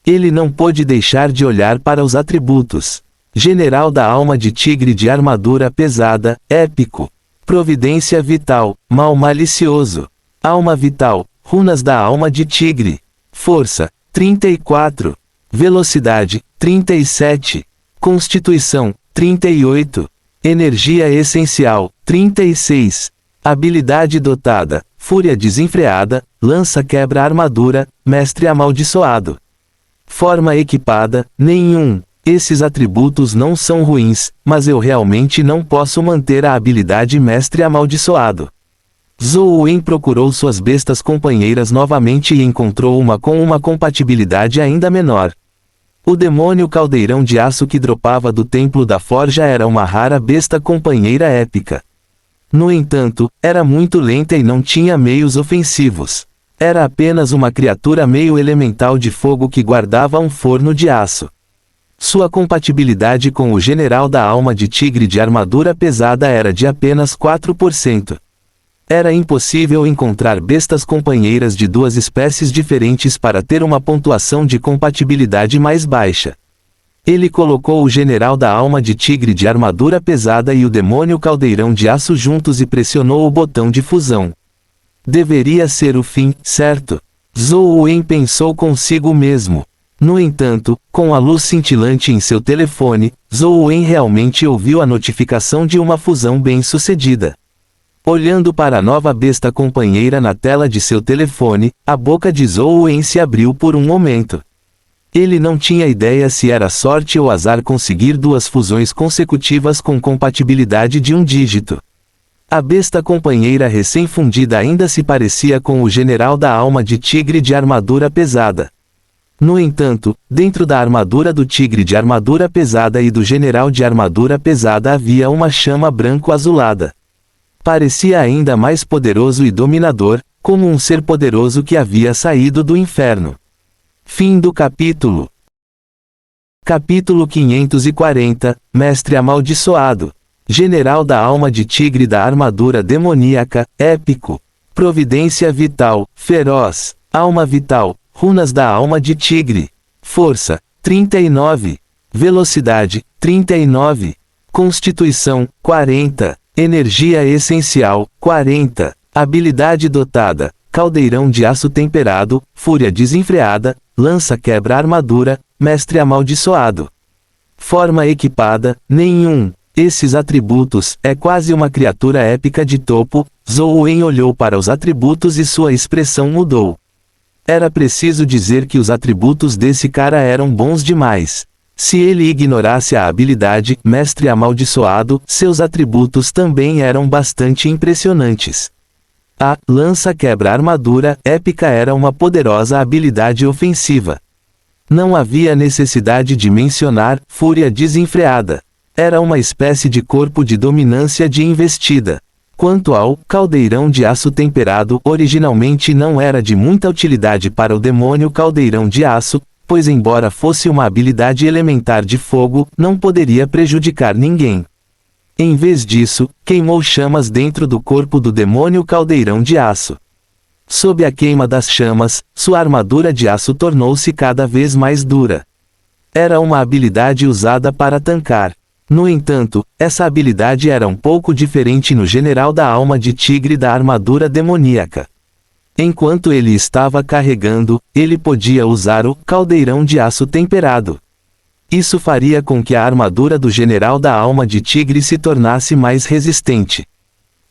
Ele não pôde deixar de olhar para os atributos. General da alma de tigre de armadura pesada, épico. Providência vital, mal malicioso. Alma vital, runas da alma de tigre. Força, 34. Velocidade, 37. Constituição, 38. Energia essencial, 36. Habilidade dotada, fúria desenfreada, lança quebra armadura, mestre amaldiçoado. Forma equipada, nenhum. Esses atributos não são ruins, mas eu realmente não posso manter a habilidade mestre amaldiçoado. Zhou Wen procurou suas bestas companheiras novamente e encontrou uma com uma compatibilidade ainda menor. O demônio caldeirão de aço que dropava do templo da forja era uma rara besta companheira épica. No entanto, era muito lenta e não tinha meios ofensivos. Era apenas uma criatura meio elemental de fogo que guardava um forno de aço. Sua compatibilidade com o general da alma de tigre de armadura pesada era de apenas 4%. Era impossível encontrar bestas companheiras de duas espécies diferentes para ter uma pontuação de compatibilidade mais baixa. Ele colocou o general da alma de tigre de armadura pesada e o demônio caldeirão de aço juntos e pressionou o botão de fusão. Deveria ser o fim, certo? Zhou Wen pensou consigo mesmo. No entanto, com a luz cintilante em seu telefone, Zhou Wen realmente ouviu a notificação de uma fusão bem-sucedida. Olhando para a nova besta companheira na tela de seu telefone, a boca de Zhou Wen se abriu por um momento. Ele não tinha ideia se era sorte ou azar conseguir duas fusões consecutivas com compatibilidade de um dígito. A besta companheira recém-fundida ainda se parecia com o general da alma de tigre de armadura pesada. No entanto, dentro da armadura do tigre de armadura pesada e do general de armadura pesada havia uma chama branco-azulada. Parecia ainda mais poderoso e dominador, como um ser poderoso que havia saído do inferno. Fim do capítulo. Capítulo 540, Mestre Amaldiçoado. General da alma de tigre da armadura demoníaca, épico. Providência vital, feroz. Alma vital, runas da alma de tigre. Força, 39. Velocidade, 39. Constituição, 40. Energia essencial, 40. Habilidade dotada, caldeirão de aço temperado, fúria desenfreada, lança quebra armadura, mestre amaldiçoado. Forma equipada, nenhum. Esses atributos, é quase uma criatura épica de topo. Zouen olhou para os atributos e sua expressão mudou. Era preciso dizer que os atributos desse cara eram bons demais. Se ele ignorasse a habilidade, mestre amaldiçoado, seus atributos também eram bastante impressionantes. A lança quebra armadura épica era uma poderosa habilidade ofensiva. Não havia necessidade de mencionar fúria desenfreada. Era uma espécie de corpo de dominância de investida. Quanto ao caldeirão de aço temperado, originalmente não era de muita utilidade para o demônio caldeirão de aço, pois embora fosse uma habilidade elementar de fogo, não poderia prejudicar ninguém. Em vez disso, queimou chamas dentro do corpo do demônio caldeirão de aço. Sob a queima das chamas, sua armadura de aço tornou-se cada vez mais dura. Era uma habilidade usada para tancar. No entanto, essa habilidade era um pouco diferente no general da alma de tigre da armadura demoníaca. Enquanto ele estava carregando, ele podia usar o caldeirão de aço temperado. Isso faria com que a armadura do general da alma de tigre se tornasse mais resistente.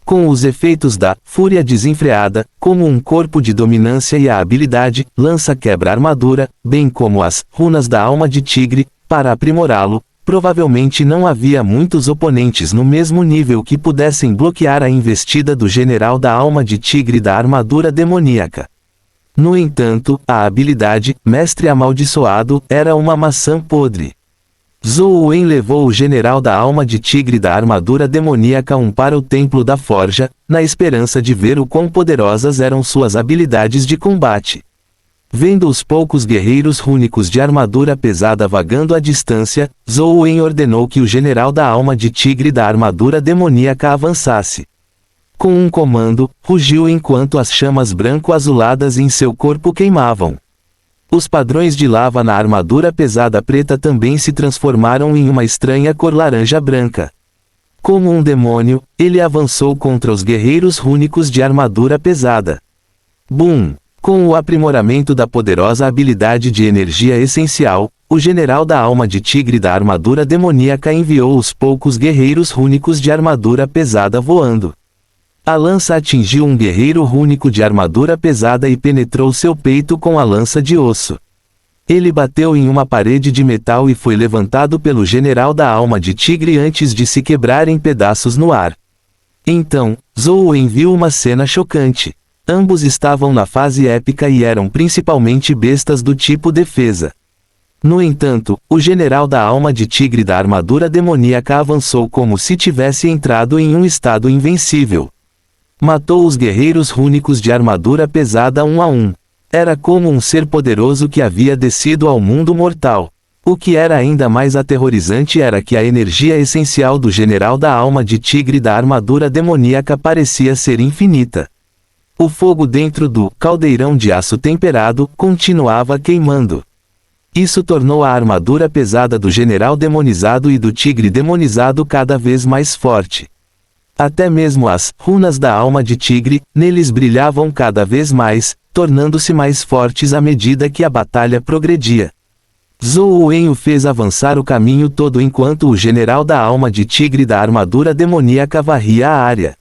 Com os efeitos da fúria desenfreada, como um corpo de dominância e a habilidade lança quebra armadura, bem como as runas da alma de tigre, para aprimorá-lo, provavelmente não havia muitos oponentes no mesmo nível que pudessem bloquear a investida do general da alma de tigre da armadura demoníaca. No entanto, a habilidade, mestre amaldiçoado, era uma maçã podre. Zouen levou o general da alma de tigre da armadura demoníaca para o templo da forja, na esperança de ver o quão poderosas eram suas habilidades de combate. Vendo os poucos guerreiros rúnicos de armadura pesada vagando à distância, Zouen ordenou que o general da alma de tigre da armadura demoníaca avançasse. Com um comando, rugiu enquanto as chamas branco-azuladas em seu corpo queimavam. Os padrões de lava na armadura pesada preta também se transformaram em uma estranha cor laranja-branca. Como um demônio, ele avançou contra os guerreiros rúnicos de armadura pesada. Bum! Com o aprimoramento da poderosa habilidade de energia essencial, o general da alma de tigre da armadura demoníaca enviou os poucos guerreiros rúnicos de armadura pesada voando. A lança atingiu um guerreiro rúnico de armadura pesada e penetrou seu peito com a lança de osso. Ele bateu em uma parede de metal e foi levantado pelo general da alma de tigre antes de se quebrar em pedaços no ar. Então, Zouen viu uma cena chocante. Ambos estavam na fase épica e eram principalmente bestas do tipo defesa. No entanto, o general da alma de tigre da armadura demoníaca avançou como se tivesse entrado em um estado invencível. Matou os guerreiros rúnicos de armadura pesada um a um. Era como um ser poderoso que havia descido ao mundo mortal. O que era ainda mais aterrorizante era que a energia essencial do general da alma de tigre da armadura demoníaca parecia ser infinita. O fogo dentro do caldeirão de aço temperado continuava queimando. Isso tornou a armadura pesada do general demonizado e do tigre demonizado cada vez mais forte. Até mesmo as runas da alma de tigre, neles brilhavam cada vez mais, tornando-se mais fortes à medida que a batalha progredia. Zouen o fez avançar o caminho todo enquanto o general da alma de tigre da armadura demoníaca varria a área.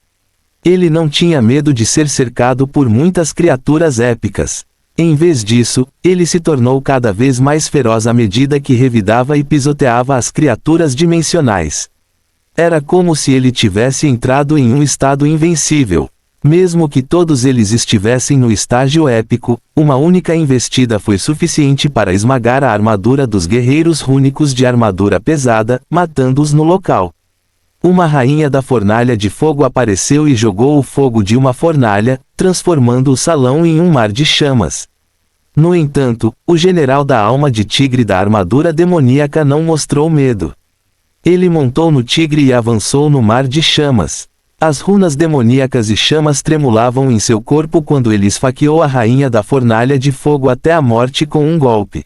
Ele não tinha medo de ser cercado por muitas criaturas épicas. Em vez disso, ele se tornou cada vez mais feroz à medida que revidava e pisoteava as criaturas dimensionais. Era como se ele tivesse entrado em um estado invencível. Mesmo que todos eles estivessem no estágio épico, uma única investida foi suficiente para esmagar a armadura dos guerreiros rúnicos de armadura pesada, matando-os no local. Uma rainha da fornalha de fogo apareceu e jogou o fogo de uma fornalha, transformando o salão em um mar de chamas. No entanto, o general da alma de tigre da armadura demoníaca não mostrou medo. Ele montou no tigre e avançou no mar de chamas. As runas demoníacas e chamas tremulavam em seu corpo quando ele esfaqueou a rainha da fornalha de fogo até a morte com um golpe.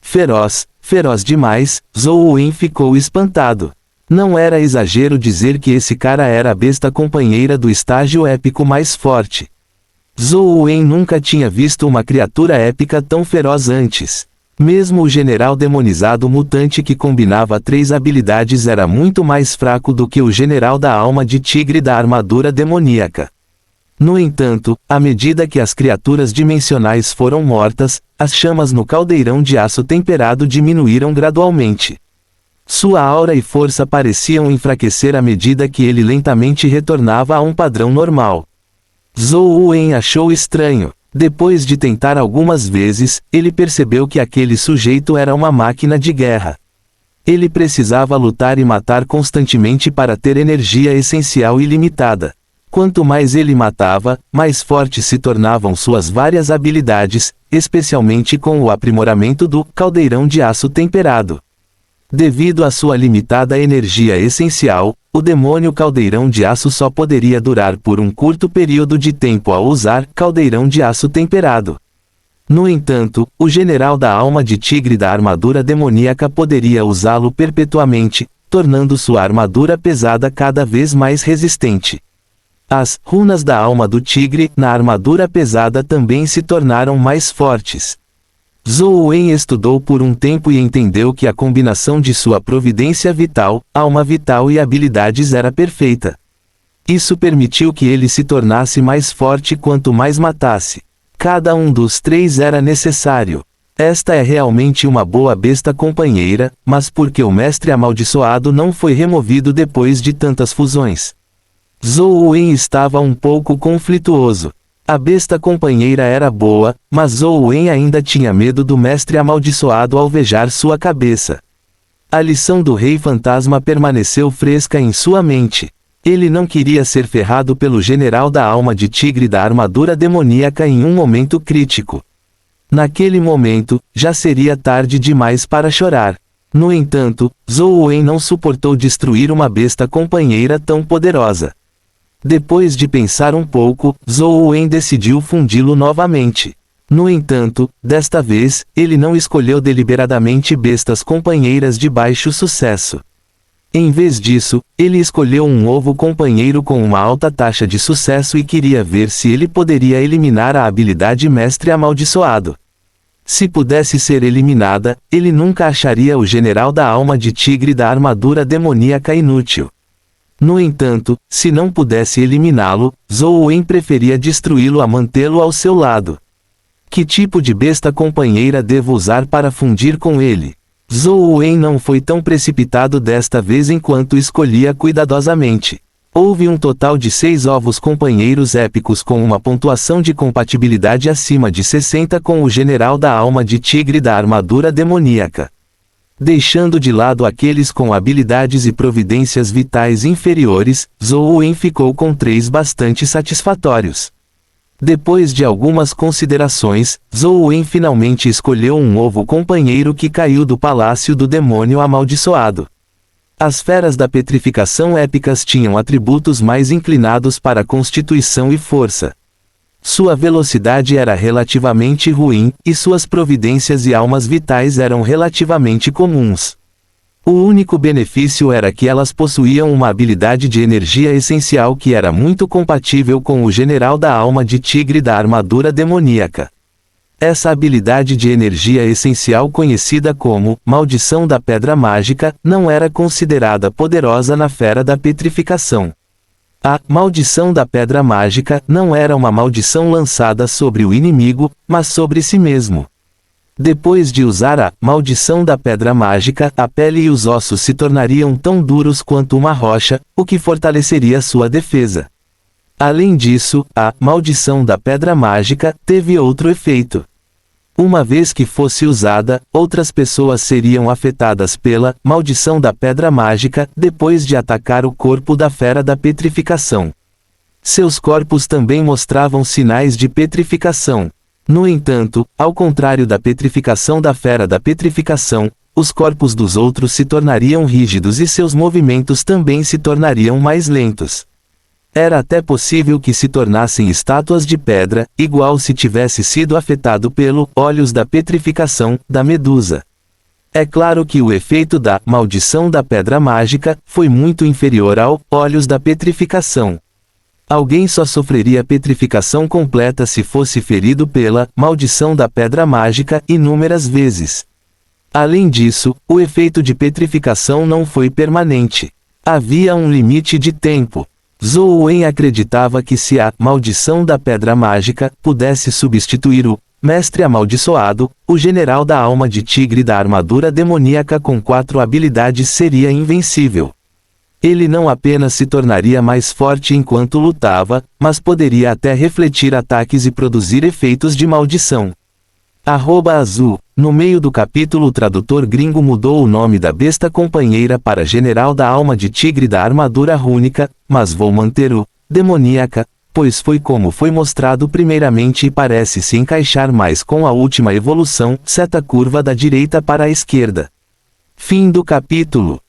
Feroz, feroz demais, Zhou Wen ficou espantado. Não era exagero dizer que esse cara era a besta companheira do estágio épico mais forte. Zhou Wen nunca tinha visto uma criatura épica tão feroz antes. Mesmo o general demonizado mutante que combinava 3 habilidades era muito mais fraco do que o general da alma de tigre da armadura demoníaca. No entanto, à medida que as criaturas dimensionais foram mortas, as chamas no caldeirão de aço temperado diminuíram gradualmente. Sua aura e força pareciam enfraquecer à medida que ele lentamente retornava a um padrão normal. Zhou Wen achou estranho. Depois de tentar algumas vezes, ele percebeu que aquele sujeito era uma máquina de guerra. Ele precisava lutar e matar constantemente para ter energia essencial ilimitada. Quanto mais ele matava, mais fortes se tornavam suas várias habilidades, especialmente com o aprimoramento do caldeirão de aço temperado. Devido à sua limitada energia essencial, o demônio caldeirão de aço só poderia durar por um curto período de tempo ao usar caldeirão de aço temperado. No entanto, o general da alma de tigre da armadura demoníaca poderia usá-lo perpetuamente, tornando sua armadura pesada cada vez mais resistente. As runas da alma do tigre na armadura pesada também se tornaram mais fortes. Zhou Wen estudou por um tempo e entendeu que a combinação de sua providência vital, alma vital e habilidades era perfeita. Isso permitiu que ele se tornasse mais forte quanto mais matasse. Cada um dos 3 era necessário. Esta é realmente uma boa besta companheira, mas porque o mestre amaldiçoado não foi removido depois de tantas fusões? Zhou Wen estava um pouco conflituoso. A besta companheira era boa, mas Zhou Wen ainda tinha medo do mestre amaldiçoado alvejar sua cabeça. A lição do Rei Fantasma permaneceu fresca em sua mente. Ele não queria ser ferrado pelo general da alma de tigre da armadura demoníaca em um momento crítico. Naquele momento, já seria tarde demais para chorar. No entanto, Zhou Wen não suportou destruir uma besta companheira tão poderosa. Depois de pensar um pouco, Zhou Wen decidiu fundi-lo novamente. No entanto, desta vez, ele não escolheu deliberadamente bestas companheiras de baixo sucesso. Em vez disso, ele escolheu um ovo companheiro com uma alta taxa de sucesso e queria ver se ele poderia eliminar a habilidade mestre amaldiçoado. Se pudesse ser eliminada, ele nunca acharia o general da alma de tigre da armadura demoníaca inútil. No entanto, se não pudesse eliminá-lo, Zhou Wen preferia destruí-lo a mantê-lo ao seu lado. Que tipo de besta companheira devo usar para fundir com ele? Zhou Wen não foi tão precipitado desta vez enquanto escolhia cuidadosamente. Houve um total de 6 ovos companheiros épicos com uma pontuação de compatibilidade acima de 60 com o general da alma de tigre da armadura demoníaca. Deixando de lado aqueles com habilidades e providências vitais inferiores, Zhou Wen ficou com 3 bastante satisfatórios. Depois de algumas considerações, Zhou Wen finalmente escolheu um ovo companheiro que caiu do palácio do demônio amaldiçoado. As feras da petrificação épicas tinham atributos mais inclinados para constituição e força. Sua velocidade era relativamente ruim, e suas providências e almas vitais eram relativamente comuns. O único benefício era que elas possuíam uma habilidade de energia essencial que era muito compatível com o general da alma de tigre da armadura demoníaca. Essa habilidade de energia essencial conhecida como Maldição da Pedra Mágica, não era considerada poderosa na fera da petrificação. A Maldição da Pedra Mágica não era uma maldição lançada sobre o inimigo, mas sobre si mesmo. Depois de usar a Maldição da Pedra Mágica, a pele e os ossos se tornariam tão duros quanto uma rocha, o que fortaleceria sua defesa. Além disso, a Maldição da Pedra Mágica teve outro efeito. Uma vez que fosse usada, outras pessoas seriam afetadas pela Maldição da Pedra Mágica depois de atacar o corpo da fera da petrificação. Seus corpos também mostravam sinais de petrificação. No entanto, ao contrário da petrificação da fera da petrificação, os corpos dos outros se tornariam rígidos e seus movimentos também se tornariam mais lentos. Era até possível que se tornassem estátuas de pedra, igual se tivesse sido afetado pelo olhos da petrificação da medusa. É claro que o efeito da maldição da pedra mágica foi muito inferior ao olhos da petrificação. Alguém só sofreria petrificação completa se fosse ferido pela maldição da pedra mágica inúmeras vezes. Além disso, o efeito de petrificação não foi permanente. Havia um limite de tempo. Zhou Wen acreditava que se a maldição da pedra mágica pudesse substituir o mestre amaldiçoado, o general da alma de tigre da armadura demoníaca com 4 habilidades seria invencível. Ele não apenas se tornaria mais forte enquanto lutava, mas poderia até refletir ataques e produzir efeitos de maldição. @azul. No meio do capítulo o tradutor gringo mudou o nome da besta companheira para General da Alma de Tigre da Armadura Rúnica, mas vou manter o demoníaca, pois foi como foi mostrado primeiramente e parece se encaixar mais com a última evolução, seta curva da direita para a esquerda. Fim do capítulo.